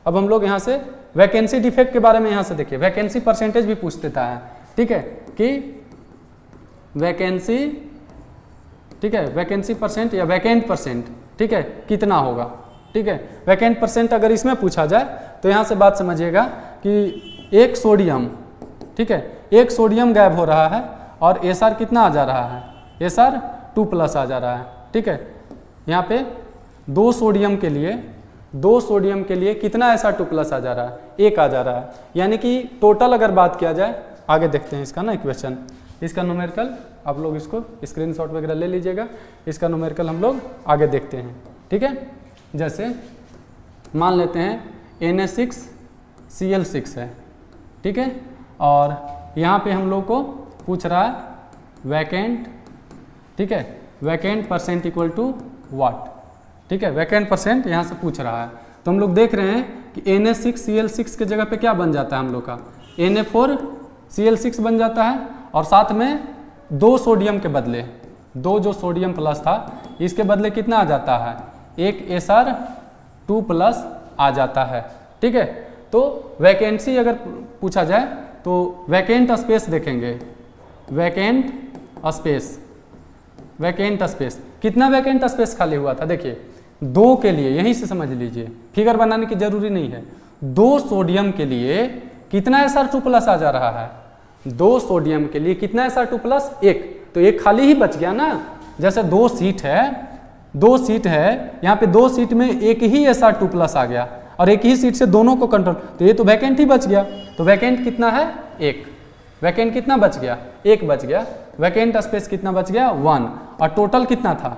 अब हम लोग यहाँ से वैकेंसी डिफेक्ट के बारे में यहाँ से देखिए, वैकेंसी परसेंटेज भी पूछ देता है। ठीक है, कि वैकेंसी, ठीक है, वैकेंसी परसेंट या वैकेंट परसेंट, ठीक है, कितना होगा। ठीक है, वैकेंट परसेंट अगर इसमें पूछा जाए तो यहाँ से बात समझिएगा कि एक सोडियम, ठीक है, एक सोडियम गायब हो रहा है और Sr कितना आ जा रहा है, Sr2+ आ जा रहा है। ठीक है, यहाँ पे 2 सोडियम के लिए कितना Sr2+ आ जा रहा है, 1 आ जा रहा है। यानी कि टोटल अगर बात किया जाए, आगे देखते हैं इसका ना इक्वेशन, इसका न्यूमेरिकल आप लोग इसको स्क्रीनशॉट वगैरह ले लीजिएगा, इसका न्यूमेरिकल हम लोग आगे देखते हैं। ठीक है, जैसे मान लेते हैं Na6Cl6 है। ठीक है, और यहाँ पे हम लोग को पूछ रहा है वैकेंट, ठीक है, वैकेंट परसेंट इक्वल टू वाट, ठीक है, वैकेंट परसेंट यहाँ से पूछ रहा है। तो हम लोग देख रहे हैं कि Na6Cl6 के जगह पे क्या बन जाता है हम लोग का, Na4Cl6 बन जाता है, और साथ में 2 सोडियम के बदले 2 जो सोडियम प्लस था इसके बदले कितना आ जाता है, एक Sr2+ आ जाता है, ठीक है। तो वैकेंसी अगर पूछा जाए तो वैकेंट स्पेस देखेंगे, वैकेंट स्पेस कितना वैकेंट स्पेस खाली हुआ था, देखिए 2 के लिए, यहीं से समझ लीजिए, फिगर बनाने की जरूरी नहीं है, 2 सोडियम के लिए कितना Sr2+ आ जा रहा है, 2 सोडियम के लिए कितना Sr2+, 1, तो एक खाली ही बच गया ना। जैसे 2 सीट है यहाँ पे 2 सीट में एक ही Sr2+ आ गया और एक ही सीट से दोनों को कंट्रोल, तो ये तो वैकेंट ही बच गया। तो वैकेंट कितना है, 1, वैकेंट कितना बच गया, 1 बच गया, वैकेंट स्पेस कितना बच गया, 1, और टोटल कितना था,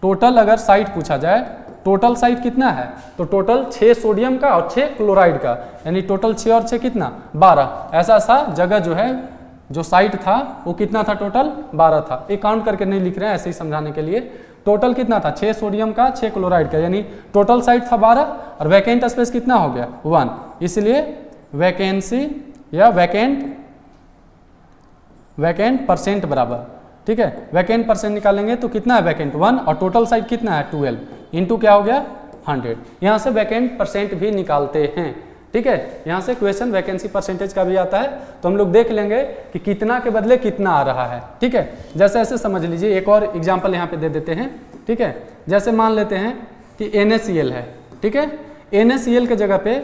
टोटल अगर साइट पूछा जाए, टोटल साइट कितना है, तो टोटल 6 सोडियम का और 6 क्लोराइड का, यानी टोटल 6 और 6 कितना, 12, ऐसा जगह जो है, जो साइट था वो कितना था, टोटल 12 था। ये काउंट करके नहीं लिख रहे हैं, ऐसे ही समझाने के लिए। टोटल कितना था, 6 सोडियम का 6 क्लोराइड का, यानी टोटल साइट था 12 और वैकेंट स्पेस कितना हो गया, 1, इसलिए वैकेंसी या वैकेंट परसेंट बराबर, ठीक है, वैकेंट परसेंट निकालेंगे तो कितना है, वैकेंट 1, और टोटल साइट कितना है, 12 इंटू क्या हो गया, 100। यहाँ से वैकेंट परसेंट भी निकालते हैं, ठीक है। यहाँ से क्वेश्चन वैकेंसी परसेंटेज का भी आता है, तो हम लोग देख लेंगे कि कितना के बदले कितना आ रहा है, ठीक है। जैसे ऐसे समझ लीजिए, एक और एग्जांपल यहाँ पे दे देते हैं, ठीक है। जैसे मान लेते हैं कि NaCl है, ठीक है, NaCl के जगह पे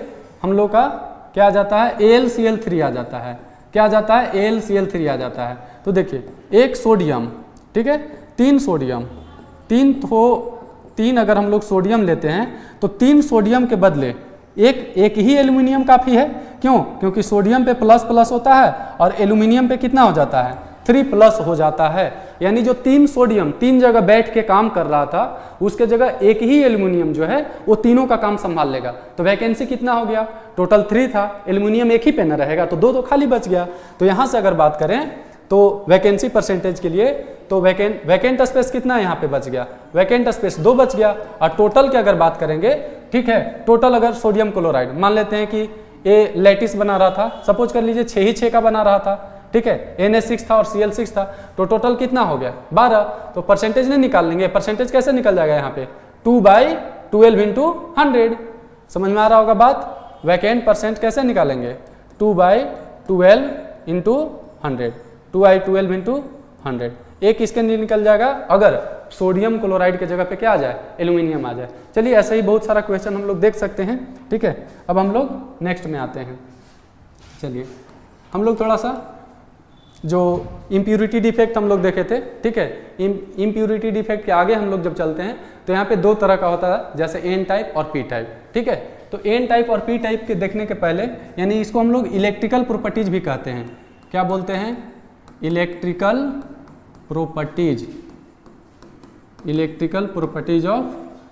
हम लोग का क्या आ जाता है, AlCl3 आ जाता है, क्या आ जाता है, AlCl3 आ जाता है। तो देखिए 1 सोडियम, ठीक है, 3 सोडियम, 3 अगर हम लोग सोडियम लेते हैं तो 3 सोडियम के बदले एक ही एल्यूमिनियम काफ़ी है, क्यों, क्योंकि सोडियम पे प्लस होता है और एल्यूमिनियम पे कितना हो जाता है, 3+ हो जाता है, यानी जो 3 सोडियम 3 जगह बैठ के काम कर रहा था उसके जगह एक ही एल्यूमिनियम जो है वो तीनों का काम संभाल लेगा। तो वैकेंसी कितना हो गया, टोटल 3 था, एल्यूमिनियम एक ही पे न रहेगा तो 2 तो खाली बच गया। तो यहाँ से अगर बात करें तो वैकेंसी परसेंटेज के लिए तो वैकेंट स्पेस कितना यहाँ पे बच गया, वैकेंट स्पेस 2 बच गया, और टोटल की अगर बात करेंगे, ठीक है, टोटल अगर सोडियम क्लोराइड मान लेते हैं कि ये लैटिस बना रहा था, सपोज कर लीजिए 6 ही 6 का बना रहा था, ठीक है, Na6 था और Cl6 था, तो टोटल कितना हो गया, 12। तो परसेंटेज नहीं निकाल लेंगे, परसेंटेज कैसे निकल जाएगा यहाँ पे, 2/12 इंटू 100, समझ में आ रहा होगा बात। वैकेंट परसेंट कैसे निकालेंगे, 2/12 इंटू 100, 2/12 इंटू 100, एक इसके लिए निकल जाएगा अगर सोडियम क्लोराइड के जगह पे क्या आ जाए, एल्यूमिनियम आ जाए। चलिए ऐसे ही बहुत सारा क्वेश्चन हम लोग देख सकते हैं, ठीक है। अब हम लोग नेक्स्ट में आते हैं, चलिए हम लोग थोड़ा सा जो इम्प्यूरिटी डिफेक्ट हम लोग देखे थे, ठीक है, इम्प्यूरिटी डिफेक्ट के आगे हम लोग जब चलते हैं तो यहाँ पे 2 तरह का होता है, जैसे N टाइप और P टाइप, ठीक है। तो N टाइप और P टाइप के देखने के पहले, यानी इसको हम लोग इलेक्ट्रिकल प्रॉपर्टीज भी कहते हैं, क्या बोलते हैं, electrical properties of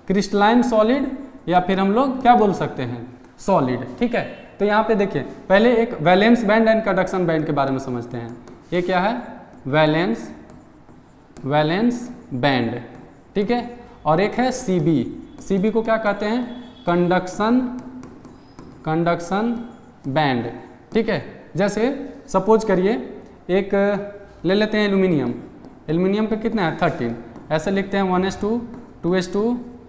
crystalline solid, या फिर हम लोग क्या बोल सकते हैं, सॉलिड, ठीक है। तो यहाँ पे देखिए पहले एक valence band and conduction band के बारे में समझते हैं। ये क्या है, वैलेंस बैंड, ठीक है, और एक है CB को क्या कहते हैं, कंडक्शन बैंड, ठीक है। जैसे सपोज करिए एक ले लेते हैं एल्यूमिनियम पे कितना है, 13, ऐसे लिखते हैं 1s2 2s2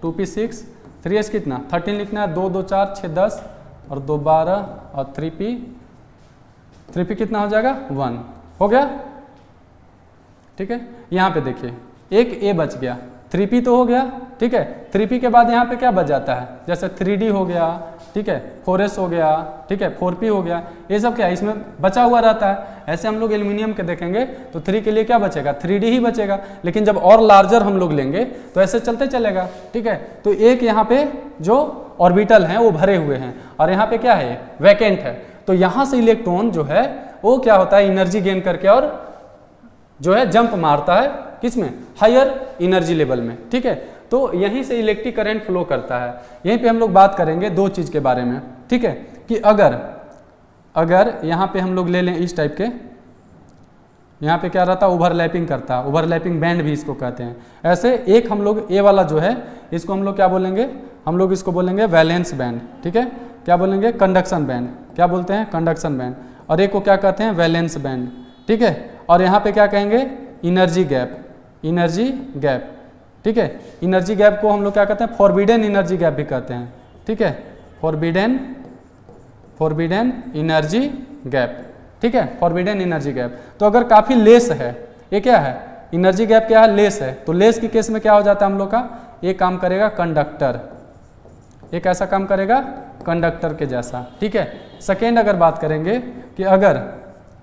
2p6 3s कितना 13 लिखना है, 2 2 4 6 10 और 2 12 और 3p कितना हो जाएगा, 1 हो गया, ठीक है। यहाँ पे देखिए एक A बच गया, 3p तो हो गया, ठीक है। 3p के बाद यहाँ पे क्या बच जाता है, जैसे 3d हो गया, ठीक है, 4s हो गया, ठीक है, 4p हो गया, ये सब क्या है इसमें बचा हुआ रहता है। ऐसे हम लोग एल्यूमिनियम के देखेंगे तो 3 के लिए क्या बचेगा, 3d ही बचेगा, लेकिन जब और लार्जर हम लोग लेंगे तो ऐसे चलते चलेगा, ठीक है। तो एक यहाँ पे जो ऑर्बिटल हैं वो भरे हुए हैं और यहाँ पे क्या है, वैकेंट है। तो यहाँ से इलेक्ट्रॉन जो है वो क्या होता है, एनर्जी गेन करके और जो है जंप मारता है किसमें, हायर एनर्जी लेवल में, ठीक है। तो यहीं से इलेक्ट्रिक करंट फ्लो करता है। यहीं पे हम लोग बात करेंगे 2 चीज़ के बारे में, ठीक है, कि अगर यहाँ पे हम लोग ले लें इस टाइप के यहाँ पे क्या रहता है, ओवरलैपिंग करता है, ओवरलैपिंग बैंड भी इसको कहते हैं। ऐसे एक हम लोग ए वाला जो है इसको हम लोग क्या बोलेंगे, हम लोग इसको बोलेंगे वैलेंस बैंड, ठीक है, क्या बोलेंगे, कंडक्शन बैंड, क्या बोलते हैं, कंडक्शन बैंड। और एक को क्या कहते हैं, वैलेंस बैंड, ठीक है। और यहाँ पे क्या कहेंगे, इनर्जी गैप, इनर्जी गैप, ठीक है। इनर्जी गैप को हम लोग क्या कहते हैं, फॉरबिडन इनर्जी गैप भी कहते हैं, ठीक है, फॉरबिडन इनर्जी गैप, ठीक है, फॉरबिडन एनर्जी गैप। तो अगर काफ़ी लेस है, ये क्या है, एनर्जी गैप क्या है, लेस है, तो लेस की केस में क्या हो जाता है हम लोग का, ये काम करेगा कंडक्टर, ये कैसा काम करेगा, कंडक्टर के जैसा, ठीक है। सेकेंड अगर बात करेंगे कि अगर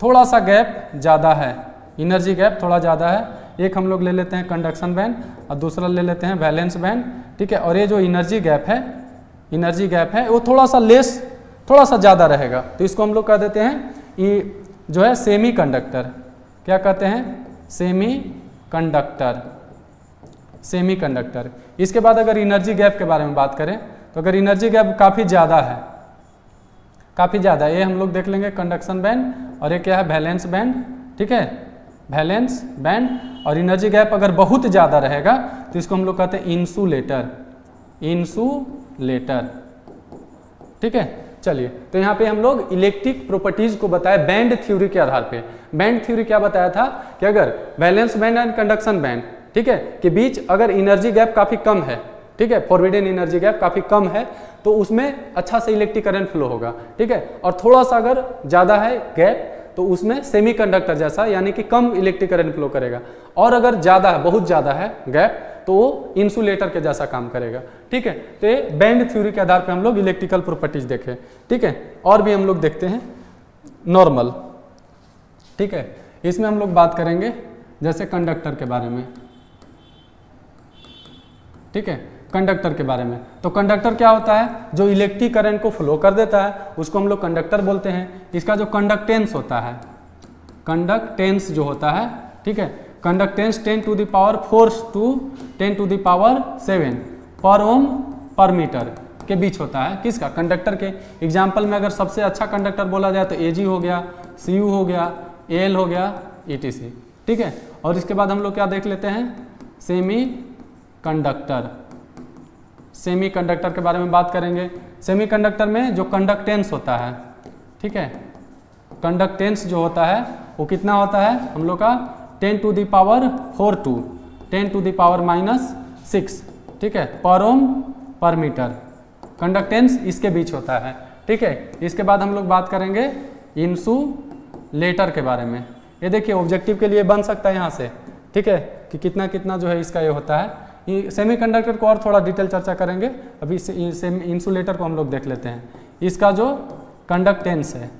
थोड़ा सा गैप ज़्यादा है, एनर्जी गैप थोड़ा ज़्यादा है, एक हम लोग ले लेते हैं कंडक्शन बैंड और दूसरा ले लेते हैं वैलेंस बैंड, ठीक है। और ये जो एनर्जी गैप है, एनर्जी गैप है वो थोड़ा सा लेस, थोड़ा सा ज़्यादा रहेगा, तो इसको हम लोग कह देते हैं ये जो है सेमी कंडक्टर, क्या कहते हैं, सेमी कंडक्टर, सेमी कंडक्टर। इसके बाद अगर एनर्जी गैप के बारे में बात करें तो अगर एनर्जी गैप काफ़ी ज़्यादा है, काफ़ी ज़्यादा, ये हम लोग देख लेंगे कंडक्शन बैंड और ये क्या है, वैलेंस बैंड, ठीक है, वैलेंस बैंड। और एनर्जी गैप अगर बहुत ज़्यादा रहेगा तो इसको हम लोग कहते हैं इंसुलेटर, इंसुलेटर, ठीक है। चलिए, तो यहाँ पे हम लोग इलेक्ट्रिक प्रॉपर्टीज को बताया बैंड थ्योरी के आधार पे। बैंड थ्योरी क्या बताया था कि अगर valence band and conduction band, ठीक है, के बीच अगर एनर्जी गैप काफ़ी कम है, ठीक है, फॉरबिडन एनर्जी गैप काफ़ी कम है, तो उसमें अच्छा से इलेक्ट्रिक करंट फ्लो होगा, ठीक है। और थोड़ा सा अगर ज़्यादा है गैप तो उसमें सेमी कंडक्टर जैसा, यानी कि कम इलेक्ट्रिक करंट फ्लो करेगा। और अगर ज़्यादा है, बहुत ज़्यादा है गैप, तो वो इंसुलेटर के जैसा काम करेगा, ठीक है। तो ये बैंड थ्योरी के आधार पे हम लोग इलेक्ट्रिकल प्रॉपर्टीज देखे, ठीक है। और भी हम लोग देखते हैं नॉर्मल, ठीक है। इसमें हम लोग बात करेंगे जैसे कंडक्टर के बारे में, ठीक है, कंडक्टर के बारे में। तो कंडक्टर क्या होता है, जो इलेक्ट्रिक करंट को फ्लो कर देता है उसको हम लोग कंडक्टर बोलते हैं। इसका जो कंडक्टेंस होता है, कंडक्टेंस जो होता है, ठीक है, conductance 10 to the power 4 to 10 to the power 7 पर ओम पर मीटर के बीच होता है। किसका, कंडक्टर के। एग्जाम्पल में अगर सबसे अच्छा कंडक्टर बोला जाए तो Ag हो गया, Cu हो गया, Al हो गया, etc, ठीक है। और इसके बाद हम लोग क्या देख लेते हैं, सेमी कंडक्टर, सेमी कंडक्टर के बारे में बात करेंगे। सेमी कंडक्टर में जो कंडक्टेंस होता है, ठीक है, कंडक्टेंस जो होता है वो कितना होता है हम लोग का 10 to the power 4 to 10 to the power -6, ठीक है, पर ओम पर मीटर। कंडक्टेंस इसके बीच होता है, ठीक है। इसके बाद हम लोग बात करेंगे इंसुलेटर के बारे में। ये देखिए ऑब्जेक्टिव के लिए बन सकता है यहाँ से, ठीक है, कि कितना कितना जो है इसका ये होता है। सेमी कंडक्टर को और थोड़ा डिटेल चर्चा करेंगे, अभी इंसुलेटर को हम लोग देख लेते हैं। इसका जो कंडक्टेंस है,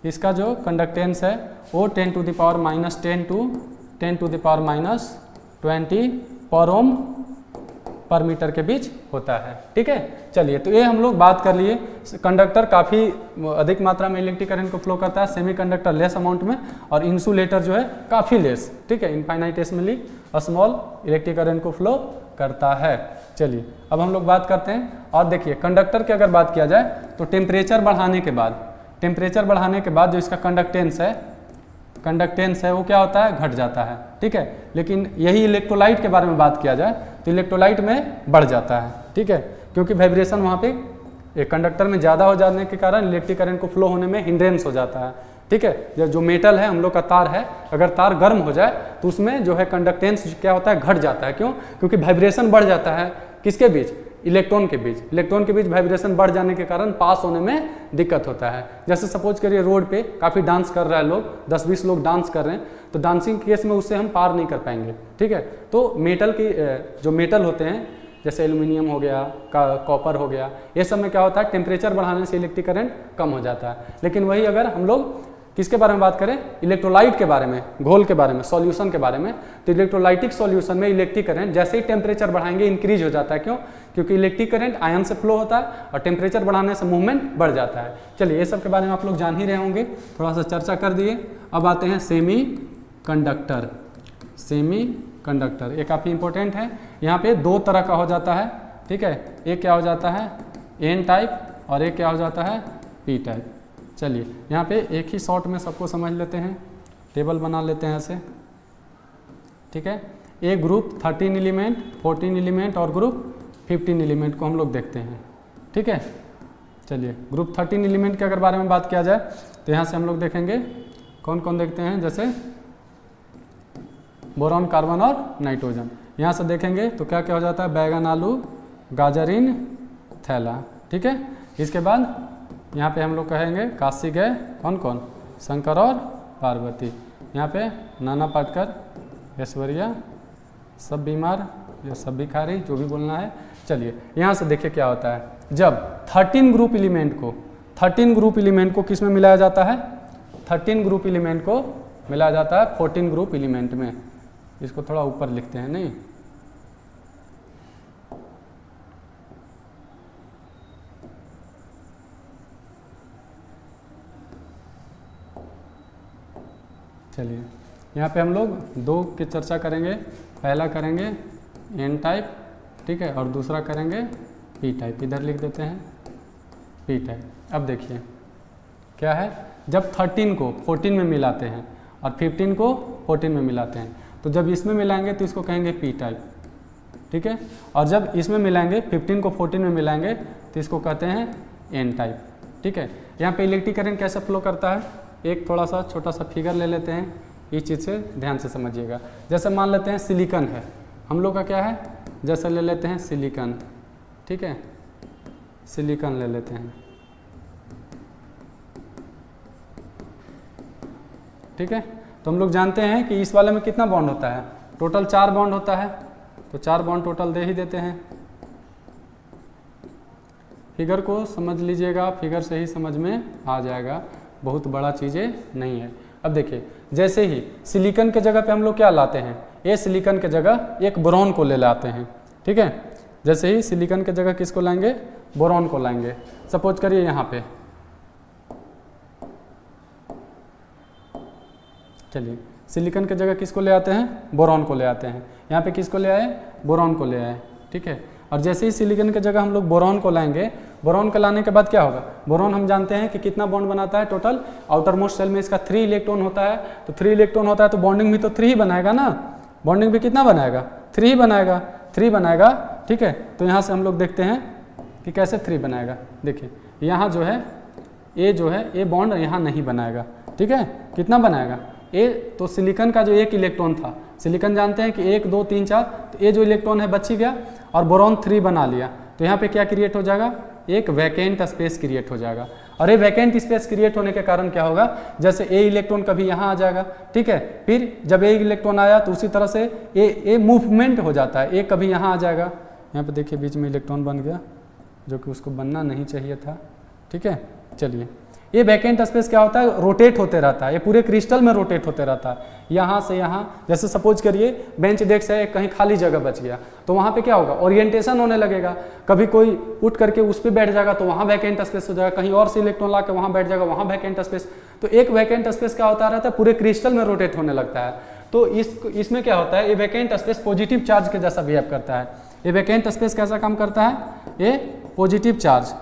इसका जो कंडक्टेंस है वो 10 to the power -10 to 10 to the power -20 पर ओम पर मीटर के बीच होता है, ठीक है। चलिए, तो ये हम लोग बात कर लिए। कंडक्टर काफ़ी अधिक मात्रा में इलेक्ट्रिक करंट को फ्लो करता है, सेमी कंडक्टर लेस अमाउंट में, और इंसुलेटर जो है काफ़ी लेस, ठीक है, इनफाइनाइटेसिमली स्मॉल इलेक्ट्रिक करंट को फ्लो करता है। चलिए, अब हम लोग बात करते हैं। और देखिए, कंडक्टर की अगर बात किया जाए तो टेम्परेचर बढ़ाने के बाद, टेम्परेचर बढ़ाने के बाद जो इसका कंडक्टेंस है वो क्या होता है, घट जाता है, ठीक है। लेकिन यही इलेक्ट्रोलाइट के बारे में बात किया जाए तो इलेक्ट्रोलाइट में बढ़ जाता है, ठीक है, क्योंकि वाइब्रेशन वहाँ पे एक कंडक्टर में ज़्यादा हो जाने के कारण इलेक्ट्रिक करंट को फ्लो होने में हिंड्रेंस हो जाता है, ठीक है। जो मेटल है हम लोग का तार है, अगर तार गर्म हो जाए तो उसमें जो है कंडक्टेंस क्या होता है, घट जाता है। क्यों, क्योंकि वाइब्रेशन बढ़ जाता है किसके बीच, इलेक्ट्रॉन के बीच। इलेक्ट्रॉन के बीच वाइब्रेशन बढ़ जाने के कारण पास होने में दिक्कत होता है। जैसे सपोज करिए रोड पे काफ़ी डांस कर रहा है लोग, 10-20 लोग डांस कर रहे हैं, तो डांसिंग केस में उससे हम पार नहीं कर पाएंगे, ठीक है। तो मेटल की जो मेटल होते हैं जैसे एल्यूमिनियम हो गया, कॉपर हो गया, ये सब में क्या होता है, टेम्परेचर बढ़ाने से इलेक्ट्रिक करंट कम हो जाता है। लेकिन वही अगर हम लोग किसके बारे में बात करें, इलेक्ट्रोलाइट के बारे में, घोल के बारे में, सॉल्यूशन के बारे में, तो इलेक्ट्रोलाइटिक सॉल्यूशन में इलेक्ट्रिक करंट जैसे ही टेम्परेचर बढ़ाएंगे इंक्रीज हो जाता है। क्यों, क्योंकि इलेक्ट्रिक करंट आयन से फ्लो होता है और टेम्परेचर बढ़ाने से मूवमेंट बढ़ जाता है। चलिए, ये सब के बारे में आप लोग जान ही रहे होंगे, थोड़ा सा चर्चा कर दिए। अब आते हैं सेमी कंडक्टर। सेमी कंडक्टर ये काफ़ी इंपॉर्टेंट है। यहाँ पे दो तरह का हो जाता है, ठीक है, एक क्या हो जाता है एन टाइप और एक क्या हो जाता है पी टाइप। चलिए, यहाँ पे एक ही शॉट में सबको समझ लेते हैं, टेबल बना लेते हैं ऐसे, ठीक है। ए ग्रुप 13 एलिमेंट, 14 एलिमेंट और ग्रुप 15 एलिमेंट को हम लोग देखते हैं, ठीक है। चलिए ग्रुप 13 एलिमेंट के अगर बारे में बात किया जाए तो यहाँ से हम लोग देखेंगे कौन कौन देखते हैं, जैसे बोरॉन, कार्बन और नाइट्रोजन। यहाँ से देखेंगे तो क्या क्या हो जाता है, बैगन, आलू, गाजरीन, थैला, ठीक है। इसके बाद यहाँ पे हम लोग कहेंगे काशी गए कौन कौन, शंकर और पार्वती। यहाँ पे नाना पाटेकर, ऐश्वर्या, सब बीमार, ये सब भिखारी, जो भी बोलना है। चलिए यहाँ से देखिए क्या होता है, जब 13 ग्रुप एलिमेंट को किस में मिलाया जाता है, 13 ग्रुप एलिमेंट को मिलाया जाता है 14 ग्रुप एलिमेंट में। इसको थोड़ा ऊपर लिखते हैं, नहीं चलिए यहाँ पे हम लोग दो की चर्चा करेंगे। पहला करेंगे एन टाइप, ठीक है, और दूसरा करेंगे पी टाइप। इधर लिख देते हैं पी टाइप। अब देखिए क्या है, जब 13 को 14 में मिलाते हैं और 15 को 14 में मिलाते हैं, तो जब इसमें मिलाएंगे तो इसको कहेंगे पी टाइप, ठीक है। और जब इसमें मिलाएंगे 15 को 14 में मिलाएंगे तो इसको कहते हैं एन टाइप, ठीक है। यहाँ पे इलेक्ट्रिक करंट कैसे फ्लो करता है, एक थोड़ा सा छोटा सा फिगर ले लेते हैं, इस चीज़ से ध्यान से समझिएगा। जैसे मान लेते हैं सिलिकॉन है, हम लोग का क्या है, जैसे ले लेते हैं सिलिकॉन, ठीक है, सिलिकॉन ले लेते हैं, ठीक है। तो हम लोग जानते हैं कि इस वाले में कितना बॉन्ड होता है, टोटल 4 बॉन्ड होता है, तो 4 बॉन्ड टोटल दे ही देते हैं। फिगर को समझ लीजिएगा, फिगर से ही समझ में आ जाएगा, बहुत बड़ा चीज़ें नहीं है। अब देखिए जैसे ही सिलिकॉन के जगह पे हम लोग क्या लाते हैं, ये सिलिकॉन के जगह एक बोरॉन को ले लाते हैं, ठीक है। जैसे ही सिलिकॉन के जगह किसको लाएंगे, बोरॉन को लाएंगे। सपोज करिए यहाँ पे, चलिए सिलिकॉन के जगह किसको ले आते हैं, बोरॉन को ले आते हैं। यहाँ पे किसको ले आए, बोरॉन को ले आए, ठीक है। और जैसे ही सिलिकॉन के जगह हम लोग बोरॉन को लाएंगे, बोरॉन को लाने के बाद क्या होगा, बोरॉन हम जानते हैं कि कितना बॉन्ड बनाता है टोटल, आउटर मोस्ट शेल में इसका 3 इलेक्ट्रॉन होता है, तो 3 इलेक्ट्रॉन होता है तो बॉन्डिंग भी तो 3 ही बनाएगा ना, बॉन्डिंग भी कितना बनाएगा, 3 ही बनाएगा, 3 बनाएगा, ठीक है। तो यहाँ से हम लोग देखते हैं कि कैसे 3 बनाएगा। देखिए यहाँ जो है ए बॉन्ड यहाँ नहीं बनाएगा, ठीक है। कितना बनाएगा, ए तो सिलिकॉन का जो 1 इलेक्ट्रॉन था, सिलिकॉन जानते हैं कि 1 2 3 4, तो ये जो इलेक्ट्रॉन है बच ही गया और बोरॉन 3 बना लिया, तो यहाँ पे क्या क्रिएट हो जाएगा, एक वैकेंट स्पेस क्रिएट हो जाएगा। और ये वैकेंट स्पेस क्रिएट होने के कारण क्या होगा, जैसे ए इलेक्ट्रॉन कभी यहाँ आ जाएगा, ठीक है, फिर जब ए इलेक्ट्रॉन आया तो उसी तरह से ए मूवमेंट हो जाता है, ए कभी यहाँ आ जाएगा। यहाँ पे देखिए बीच में इलेक्ट्रॉन बन गया, जो कि उसको बनना नहीं चाहिए था, ठीक है। चलिए ये वैकेंट स्पेस क्या होता है, रोटेट होते रहता है, ये पूरे क्रिस्टल में रोटेट होते रहता है, यहाँ से यहाँ। जैसे सपोज करिए बेंच डेस्क है, कहीं खाली जगह बच गया, तो वहाँ पे क्या होगा, ओरिएंटेशन होने लगेगा, कभी कोई उठ करके उस पर बैठ जाएगा तो वहाँ वैकेंट स्पेस हो जाएगा, कहीं और से इलेक्ट्रॉन ला के वहाँ बैठ जाएगा, वहाँ वैकेंट स्पेस। तो एक वैकेंट स्पेस क्या होता रहता है, पूरे क्रिस्टल में रोटेट होने लगता है। तो इसमें क्या होता है, ये वैकेंट स्पेस पॉजिटिव चार्ज के जैसा बिहेव करता है। ये वैकेंट स्पेस कैसा काम करता है, ये पॉजिटिव चार्ज,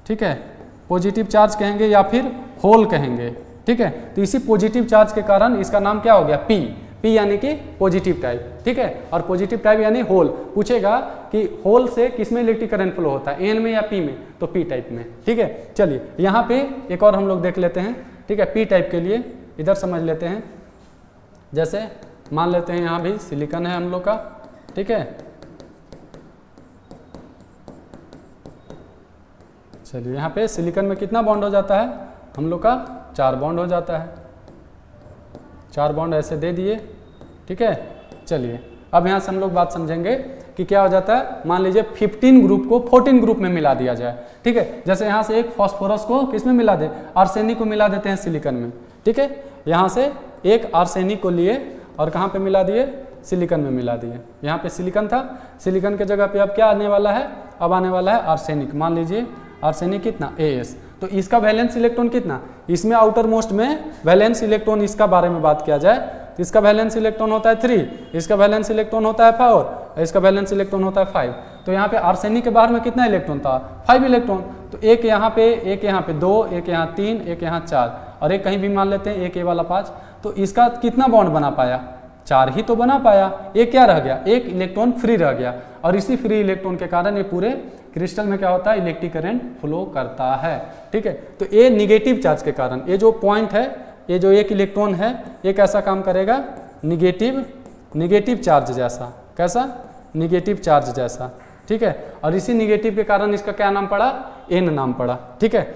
ठीक है, पॉजिटिव चार्ज कहेंगे या फिर होल कहेंगे, ठीक है। तो इसी पॉजिटिव चार्ज के कारण इसका नाम क्या हो गया, पी यानी कि पॉजिटिव टाइप, ठीक है। और पॉजिटिव टाइप यानी होल। पूछेगा कि होल से किसमें इलेक्ट्रिक करंट फ्लो होता है, एन में या पी में, तो पी टाइप में, ठीक है। चलिए यहाँ पे एक और हम लोग देख लेते हैं, ठीक है। पी टाइप के लिए इधर समझ लेते हैं, जैसे मान लेते हैं यहाँ भी सिलिकॉन है हम लोग का, ठीक है। चलिए यहाँ पे सिलिकॉन में कितना बॉन्ड हो जाता है, हम लोग का 4 बॉन्ड हो जाता है, 4 बॉन्ड ऐसे दे दिए, ठीक है। चलिए अब यहाँ से हम लोग बात समझेंगे कि क्या हो जाता है। मान लीजिए 15 ग्रुप को 14 ग्रुप में मिला दिया जाए, ठीक है। जैसे यहाँ से एक फास्फोरस को किस में मिला दे, आर्सेनिक को मिला देते हैं सिलिकॉन में, ठीक है। यहाँ से एक आर्सेनिक को लिए और कहाँ पे मिला दिए, सिलिकॉन में मिला दिए। यहाँ पे सिलिकॉन था, सिलिकॉन के जगह पे अब क्या आने वाला है, अब आने वाला है आर्सेनिक। मान लीजिए आर्सेनिक कितना, AS, तो इसका वैलेंस इलेक्ट्रॉन कितना, इसमें आउटर मोस्ट में वैलेंस इलेक्ट्रॉन, इसका बारे में बात किया जाए तो इसका वैलेंस इलेक्ट्रॉन होता है 3, इसका वैलेंस इलेक्ट्रॉन होता है 4, इसका वैलेंस इलेक्ट्रॉन होता है 5। तो यहाँ पे आर्सेनिक के बाहर में कितना इलेक्ट्रॉन था, 5 इलेक्ट्रॉन। तो एक यहाँ पे 2, एक यहाँ 3, एक यहाँ 4 और एक कहीं भी मान लेते हैं एक ए वाला 5। तो इसका कितना बॉन्ड बना पाया, 4 ही तो बना पाया, एक क्या रह गया, एक इलेक्ट्रॉन फ्री रह गया, और इसी फ्री इलेक्ट्रॉन के कारण ये पूरे क्रिस्टल में क्या होता है, इलेक्ट्रिक करंट फ्लो करता है। ठीक है, तो ये निगेटिव चार्ज के कारण, ये जो पॉइंट है, ये जो एक इलेक्ट्रॉन है, ये कैसा काम करेगा, निगेटिव चार्ज जैसा, कैसा, निगेटिव चार्ज जैसा। ठीक है, और इसी निगेटिव के कारण इसका क्या नाम पड़ा, एन नाम पड़ा। ठीक है,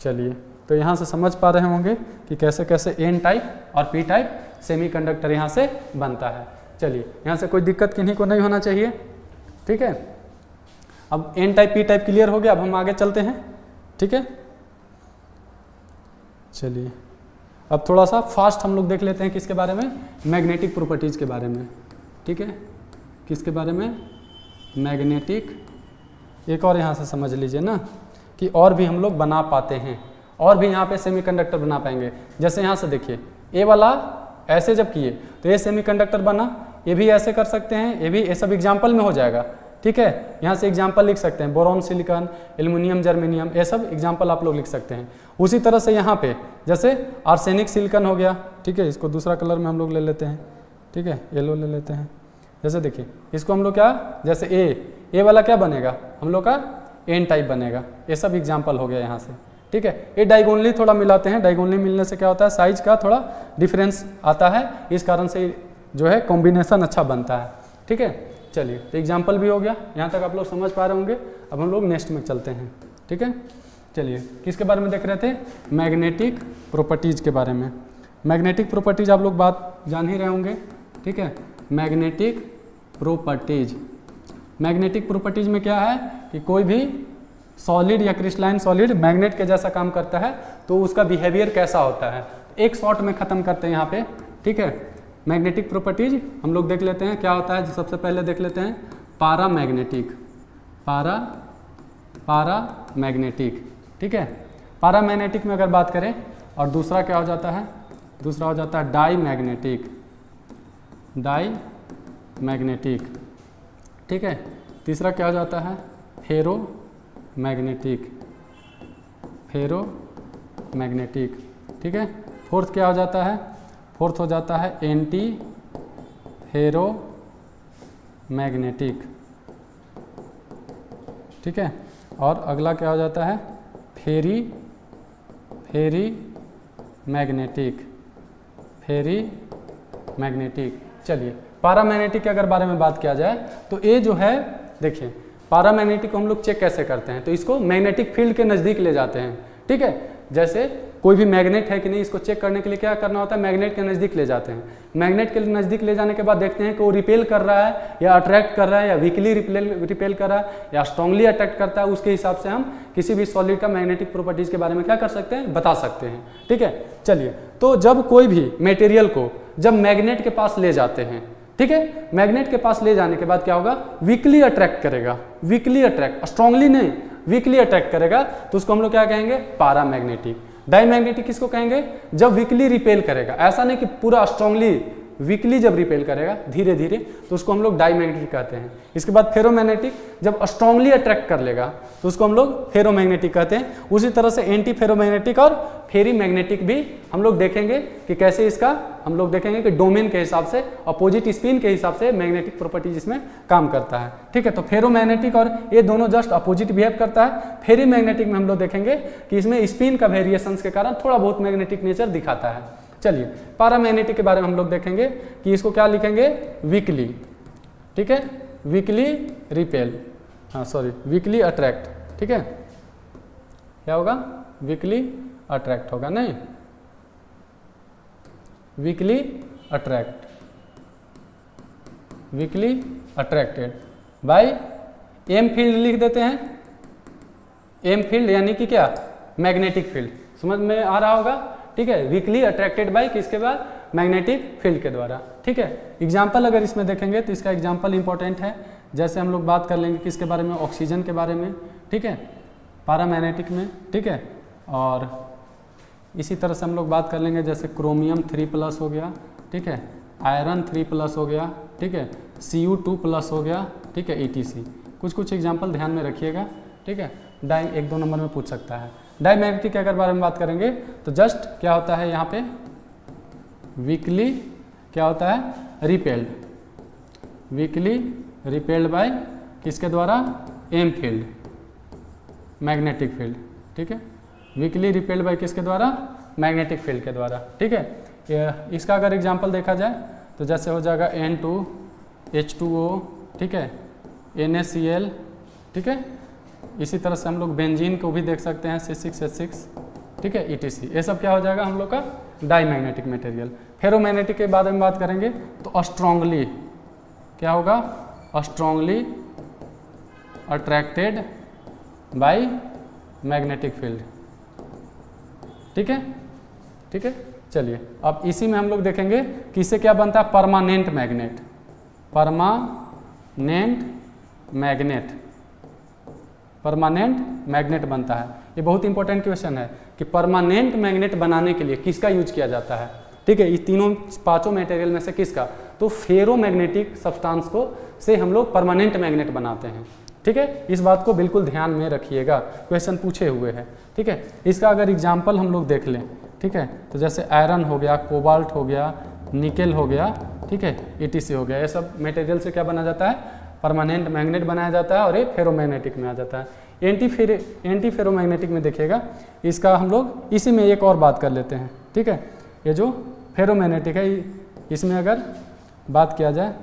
चलिए तो यहाँ से समझ पा रहे होंगे कि कैसे कैसे एन टाइप और पी टाइप सेमीकंडक्टर यहाँ से बनता है। चलिए, यहाँ से कोई दिक्कत किन्हीं को नहीं होना चाहिए। ठीक है, अब N type P type clear हो गया, अब हम आगे चलते हैं। ठीक है, चलिए अब थोड़ा सा फास्ट हम लोग देख लेते हैं किसके बारे में, मैग्नेटिक प्रॉपर्टीज के बारे में। ठीक है, किसके बारे में, मैग्नेटिक। एक और यहाँ से समझ लीजिए ना कि और भी हम लोग बना पाते हैं, और भी यहाँ पे सेमीकंडक्टर बना पाएंगे। जैसे यहाँ से देखिए, ए वाला ऐसे जब किए तो ये सेमीकंडक्टर बना, ये भी ऐसे कर सकते हैं, ये सब एग्जाम्पल में हो जाएगा। ठीक है, यहाँ से एग्जाम्पल लिख सकते हैं, बोरॉन सिलिकॉन, एल्युमिनियम जर्मेनियम, ये सब एग्जाम्पल आप लोग लिख सकते हैं। उसी तरह से यहाँ पे जैसे आर्सेनिक सिलिकॉन हो गया। ठीक है, इसको दूसरा कलर में हम लोग ले लेते हैं। ठीक है, येलो ले लेते हैं। जैसे देखिए, इसको हम लोग क्या, जैसे ए वाला क्या बनेगा, हम लोग का एन टाइप बनेगा। ये सब एग्जाम्पल हो गया यहाँ से। ठीक है, ये डायगोनली थोड़ा मिलाते हैं, डायगोनली मिलने से क्या होता है, साइज का थोड़ा डिफरेंस आता है, इस कारण से जो है कॉम्बिनेशन अच्छा बनता है। ठीक है, चलिए तो एग्जाम्पल भी हो गया, यहाँ तक आप लोग समझ पा रहे होंगे। अब हम लोग नेक्स्ट में चलते हैं। ठीक है, चलिए किसके बारे में देख रहे थे, मैग्नेटिक प्रॉपर्टीज के बारे में। मैग्नेटिक प्रॉपर्टीज आप लोग बात जान ही रहे होंगे। ठीक है, मैग्नेटिक प्रॉपर्टीज, मैग्नेटिक प्रॉपर्टीज में क्या है कि कोई भी सॉलिड या क्रिस्टलाइन सॉलिड मैग्नेट के जैसा काम करता है तो उसका बिहेवियर कैसा होता है, एक शॉट में खत्म करते हैं यहाँ पे। ठीक है, मैग्नेटिक प्रॉपर्टीज हम लोग देख लेते हैं क्या होता है। सबसे पहले देख लेते हैं पारामैग्नेटिक, पारामैग्नेटिक। ठीक है, पारामैग्नेटिक में अगर बात करें, और दूसरा क्या हो जाता है, दूसरा हो जाता है डाईमैग्नेटिक, डाईमैग्नेटिक। ठीक है, तीसरा क्या हो जाता है, फेरोमैग्नेटिक, फेरोमैग्नेटिक। ठीक है, फोर्थ क्या हो जाता है, फोर्थ हो जाता है एंटी फेरोमैग्नेटिक। ठीक है, और अगला क्या हो जाता है, फेरीमैग्नेटिक, फेरीमैग्नेटिक। चलिए पारामैग्नेटिक के अगर बारे में बात किया जाए तो ये जो है, देखिए पारामैग्नेटिक को हम लोग चेक कैसे करते हैं, तो इसको मैग्नेटिक फील्ड के नज़दीक ले जाते हैं। ठीक है, जैसे कोई भी मैग्नेट है कि नहीं, इसको चेक करने के लिए क्या करना होता है, मैग्नेट के नज़दीक ले जाते हैं। मैग्नेट के नज़दीक ले जाने के बाद देखते हैं कि वो रिपेल कर रहा है या अट्रैक्ट कर रहा है, या वीकली रिपेल कर रहा है या स्ट्रांगली अट्रैक्ट करता है। उसके हिसाब से हम किसी भी सॉलिड का मैग्नेटिक प्रॉपर्टीज़ के बारे में क्या कर सकते हैं, बता सकते हैं। ठीक है, चलिए तो जब कोई भी मटेरियल को जब मैग्नेट के पास ले जाते हैं, ठीक है, मैग्नेट के पास ले जाने के बाद क्या होगा, वीकली अट्रैक्ट करेगा, वीकली अट्रैक्ट, स्ट्रांगली नहीं, वीकली अट्रैक्ट करेगा, तो उसको हम लोग क्या कहेंगे, पारामैग्नेटिक। डाईमैग्नेटिक किसको कहेंगे, जब वीकली रिपेल करेगा, ऐसा नहीं कि पूरा स्ट्रांगली, वीकली जब रिपेल करेगा धीरे धीरे, तो उसको हम लोग डाईमैग्नेटिक कहते हैं। इसके बाद फेरोमैग्नेटिक, जब स्ट्रांगली अट्रैक्ट कर लेगा तो उसको हम लोग फेरोमैग्नेटिक कहते हैं। उसी तरह से एंटी फेरोमैग्नेटिक और फेरी मैग्नेटिक भी हम लोग देखेंगे कि कैसे इसका हम लोग देखेंगे कि डोमेन के हिसाब से, अपोजिट स्पिन के हिसाब से मैग्नेटिक प्रॉपर्टीज इसमें काम करता है। ठीक है, तो फेरोमैग्नेटिक और ये दोनों जस्ट अपोजिट बिहेव करता है। फेरी मैग्नेटिक में हम लोग देखेंगे कि इसमें स्पिन का वेरिएशंस के कारण थोड़ा बहुत मैग्नेटिक नेचर दिखाता है। चलिए पारामैग्नेटिक के बारे में हम लोग देखेंगे कि इसको क्या लिखेंगे, वीकली। ठीक है, वीकली रिपेल, वीकली अट्रैक्ट। ठीक है, क्या होगा, वीकली अट्रैक्ट होगा, नहीं weakly attract, weakly attracted by M field लिख देते हैं। एम फील्ड यानी कि क्या, मैग्नेटिक फील्ड, समझ में आ रहा होगा। ठीक है, वीकली अट्रैक्टेड बाय किसके बाद, मैग्नेटिक फील्ड के द्वारा। ठीक है, एग्जाम्पल अगर इसमें देखेंगे तो इसका एग्जाम्पल इंपॉर्टेंट है। जैसे हम लोग बात कर लेंगे किसके बारे में, ऑक्सीजन के बारे में। ठीक है, पारामैग्नेटिक में। ठीक है, और इसी तरह से हम लोग बात कर लेंगे जैसे क्रोमियम 3+ हो गया। ठीक है, आयरन 3+ हो गया। ठीक है, Cu2+ हो गया। ठीक है, ETC। कुछ एग्जाम्पल ध्यान में रखिएगा। ठीक है, 1-2 नंबर में पूछ सकता है। डाईमैग्नेटिक के अगर बारे में बात करेंगे तो जस्ट क्या होता है, यहाँ पे वीकली क्या होता है, रिपेल्ड, वीकली रिपेल्ड बाय किसके द्वारा, एम फील्ड, मैग्नेटिक फील्ड, ठीक है, वीकली रिपेल्ड बाय किसके द्वारा, मैग्नेटिक फील्ड के द्वारा, ठीक है। इसका अगर एग्जांपल देखा जाए तो जैसे हो जाएगा N2H2O, ठीक है, NaCl, ठीक है। इसी तरह से हम लोग बेंजीन को भी देख सकते हैं, C6H6, ठीक है, ETC। ये सब क्या हो जाएगा हम लोग का डाई मैग्नेटिक मटेरियल। फेरोमैग्नेटिक के बारे में बात करेंगे तो स्ट्रांगली क्या होगा, strongly attracted by magnetic field, ठीक है, ठीक है। चलिए अब इसी में हम लोग देखेंगे कि इससे क्या बनता है, permanent magnet, permanent magnet, permanent magnet बनता है। ये बहुत इंपॉर्टेंट क्वेश्चन है कि परमानेंट मैग्नेट बनाने के लिए किसका यूज किया जाता है, ठीक है, इस तीनों पांचों मटेरियल में से किसका, तो फेरोमैग्नेटिक सब्सटेंस को से हम लोग परमानेंट मैग्नेट बनाते हैं, ठीक है। इस बात को बिल्कुल ध्यान में रखिएगा, क्वेश्चन पूछे हुए हैं, ठीक है। इसका अगर एग्जाम्पल हम लोग देख लें, ठीक है, तो जैसे आयरन हो गया, कोबाल्ट हो गया, निकेल हो गया, ठीक है, ETC हो गया, ये सब मटेरियल से क्या बना जाता है, परमानेंट मैग्नेट बनाया जाता है और ये फेरोमैग्नेटिक में आ जाता है। एंटी फेरोमैग्नेटिक में देखिएगा, इसका हम लोग इसी में एक और बात कर लेते हैं, ठीक है। ये जो फेरोमैग्नेटिक है इसमें अगर बात किया जाए,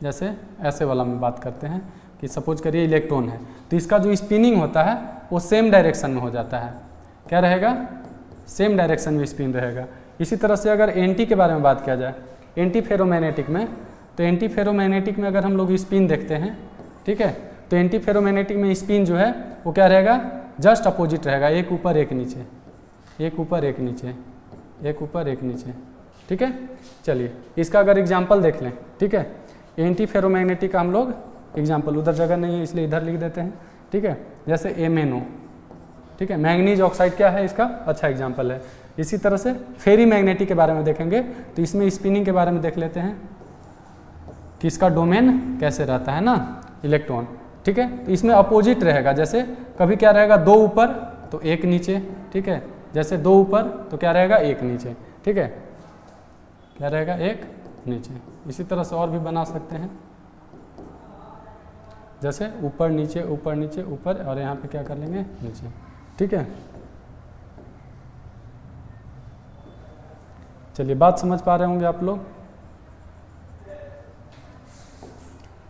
जैसे ऐसे वाला में बात करते हैं कि सपोज करिए इलेक्ट्रॉन है, तो इसका जो स्पिनिंग होता है वो सेम डायरेक्शन में हो जाता है, क्या रहेगा, सेम डायरेक्शन में स्पिन रहेगा। इसी तरह से अगर एंटी के बारे में बात किया जाए, एंटी फेरोमैग्नेटिक में, तो एंटी फेरोमैग्नेटिक में अगर हम लोग स्पिन देखते हैं, ठीक है, तो एंटी फेरोमैग्नेटिक में स्पिन जो है वो क्या रहेगा, जस्ट अपोजिट रहेगा, एक ऊपर एक नीचे, एक ऊपर एक नीचे, एक ऊपर एक नीचे, ठीक है। चलिए इसका अगर एग्जाम्पल देख लें, ठीक है, एंटी फेरोमैग्नेटिक का हम लोग एग्जाम्पल, उधर जगह नहीं है इसलिए इधर लिख देते हैं, ठीक है, जैसे MnO, ठीक है, मैंगनीज ऑक्साइड क्या है इसका अच्छा एग्जाम्पल है। इसी तरह से फेरी मैग्नेटिक के बारे में देखेंगे तो इसमें स्पिनिंग के बारे में देख लेते हैं कि इसका डोमेन कैसे रहता है ना, इलेक्ट्रॉन, ठीक है, तो इसमें अपोजिट रहेगा, जैसे कभी क्या रहेगा, दो ऊपर तो एक नीचे, ठीक है, जैसे दो ऊपर तो क्या रहेगा, एक नीचे, ठीक है, क्या रहेगा, एक नीचे। इसी तरह से और भी बना सकते हैं, जैसे ऊपर नीचे ऊपर नीचे ऊपर, और यहाँ पे क्या कर लेंगे, नीचे, ठीक है। चलिए बात समझ पा रहे होंगे आप लोग,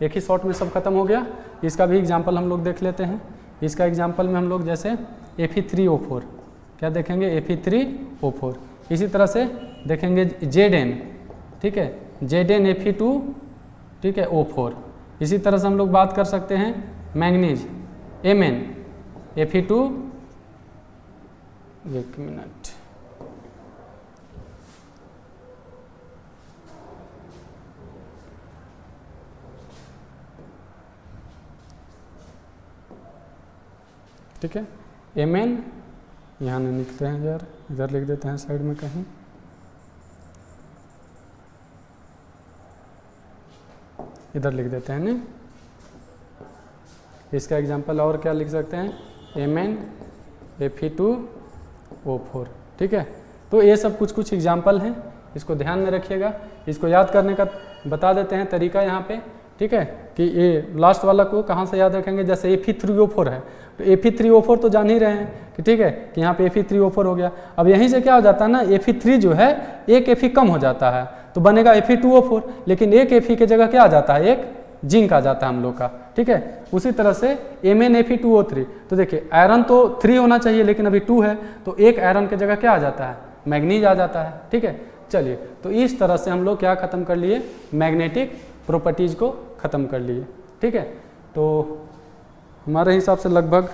एक ही शॉट में सब खत्म हो गया। इसका भी एग्जाम्पल हम लोग देख लेते हैं। इसका एग्जाम्पल में हम लोग जैसे Fe3O4 क्या देखेंगे, Fe3O4। इसी तरह से देखेंगे Zn, ठीक है, Zn Fe2, ठीक है, O4। इसी तरह से हम लोग बात कर सकते हैं मैंगनीज Mn Fe2, एक मिनट, ठीक है, Mn यहाँ नहीं लिखते हैं यार, इधर लिख देते हैं साइड में कहीं, इधर लिख देते हैं नहीं। इसका एग्जांपल और क्या लिख सकते हैं, Mn Fe2O4, ठीक है। तो ये सब कुछ कुछ एग्जांपल हैं, इसको ध्यान में रखिएगा। इसको याद करने का बता देते हैं तरीका यहाँ पे, ठीक है, कि ये लास्ट वाला को कहाँ से याद रखेंगे, जैसे Fe3O4 है तो Fe3O4 तो जान ही रहे हैं कि ठीक है कि यहाँ पे Fe3O4 हो गया। अब यहीं से क्या हो जाता है ना, Fe3 जो है एक Fe कम हो जाता है तो बनेगा Fe2O4, लेकिन एक Fe के जगह क्या आ जाता है, एक जिंक आ जाता है हम लोग का, ठीक है। उसी तरह से Mn Fe2O3, तो देखिए आयरन तो 3 होना चाहिए लेकिन अभी 2 है तो एक आयरन के जगह क्या आ जाता है, मैग्नीज आ जाता है, ठीक है। चलिए तो इस तरह से हम लोग क्या खत्म कर लिए, मैग्नेटिक प्रॉपर्टीज को खत्म कर लिए, ठीक है। तो हमारे हिसाब से लगभग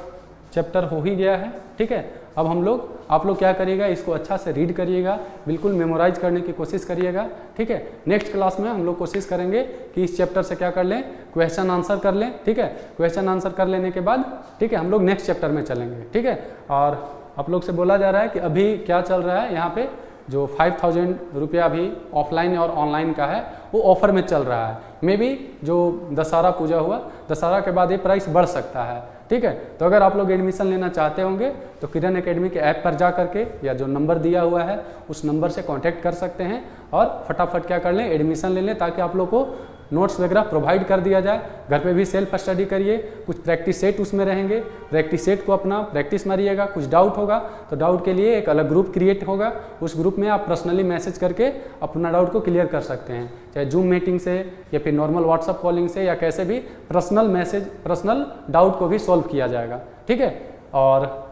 चैप्टर हो ही गया है, ठीक है। अब हम लोग, आप लोग क्या करिएगा, इसको अच्छा से रीड करिएगा, बिल्कुल मेमोराइज करने की कोशिश करिएगा, ठीक है। नेक्स्ट क्लास में हम लोग कोशिश करेंगे कि इस चैप्टर से क्या कर लें, क्वेश्चन आंसर कर लें, ठीक है। क्वेश्चन आंसर कर लेने के बाद, ठीक है, हम लोग नेक्स्ट चैप्टर में चलेंगे, ठीक है। और आप लोग से बोला जा रहा है कि अभी क्या चल रहा है यहाँ पे, जो 5000 रुपया भी ऑफलाइन और ऑनलाइन का है वो ऑफर में चल रहा है। मे बी जो दशहरा पूजा हुआ, दशहरा के बाद ये प्राइस बढ़ सकता है, ठीक है। तो अगर आप लोग एडमिशन लेना चाहते होंगे तो किरण एकेडमी के ऐप पर जा करके या जो नंबर दिया हुआ है उस नंबर से कांटेक्ट कर सकते हैं और फटाफट क्या कर लें, एडमिशन ले लें, ताकि आप लोग को नोट्स वगैरह प्रोवाइड कर दिया जाए। घर पे भी सेल्फ स्टडी करिए, कुछ प्रैक्टिस सेट उसमें रहेंगे, प्रैक्टिस सेट को अपना प्रैक्टिस मारिएगा। कुछ डाउट होगा तो डाउट के लिए एक अलग ग्रुप क्रिएट होगा, उस ग्रुप में आप पर्सनली मैसेज करके अपना डाउट को क्लियर कर सकते हैं, चाहे जूम मीटिंग से या फिर नॉर्मल व्हाट्सअप कॉलिंग से, या कैसे भी पर्सनल डाउट को भी सॉल्व किया जाएगा, ठीक है। और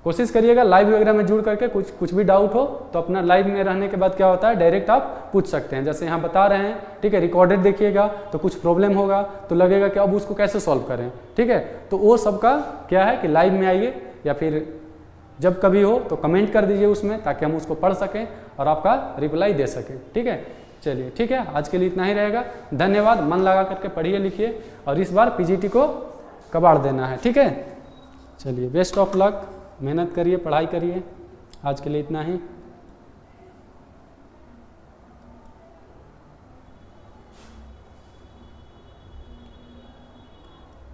कोशिश करिएगा लाइव वगैरह में जुड़ करके कुछ भी डाउट हो तो अपना लाइव में रहने के बाद क्या होता है, डायरेक्ट आप पूछ सकते हैं। जैसे यहाँ बता रहे हैं, ठीक है, रिकॉर्डेड देखिएगा तो कुछ प्रॉब्लम होगा तो लगेगा कि अब उसको कैसे सॉल्व करें, ठीक है। तो वो सबका क्या है कि लाइव में आइए या फिर जब कभी हो तो कमेंट कर दीजिए उसमें, ताकि हम उसको पढ़ सकें और आपका रिप्लाई दे सकें, ठीक है। चलिए ठीक है, आज के लिए इतना ही रहेगा। धन्यवाद। मन लगा करके पढ़िए लिखिए और इस बार पीजीटी को कबाड़ देना है, ठीक है। चलिए बेस्ट ऑफ लक, मेहनत करिए, पढ़ाई करिए। आज के लिए इतना ही।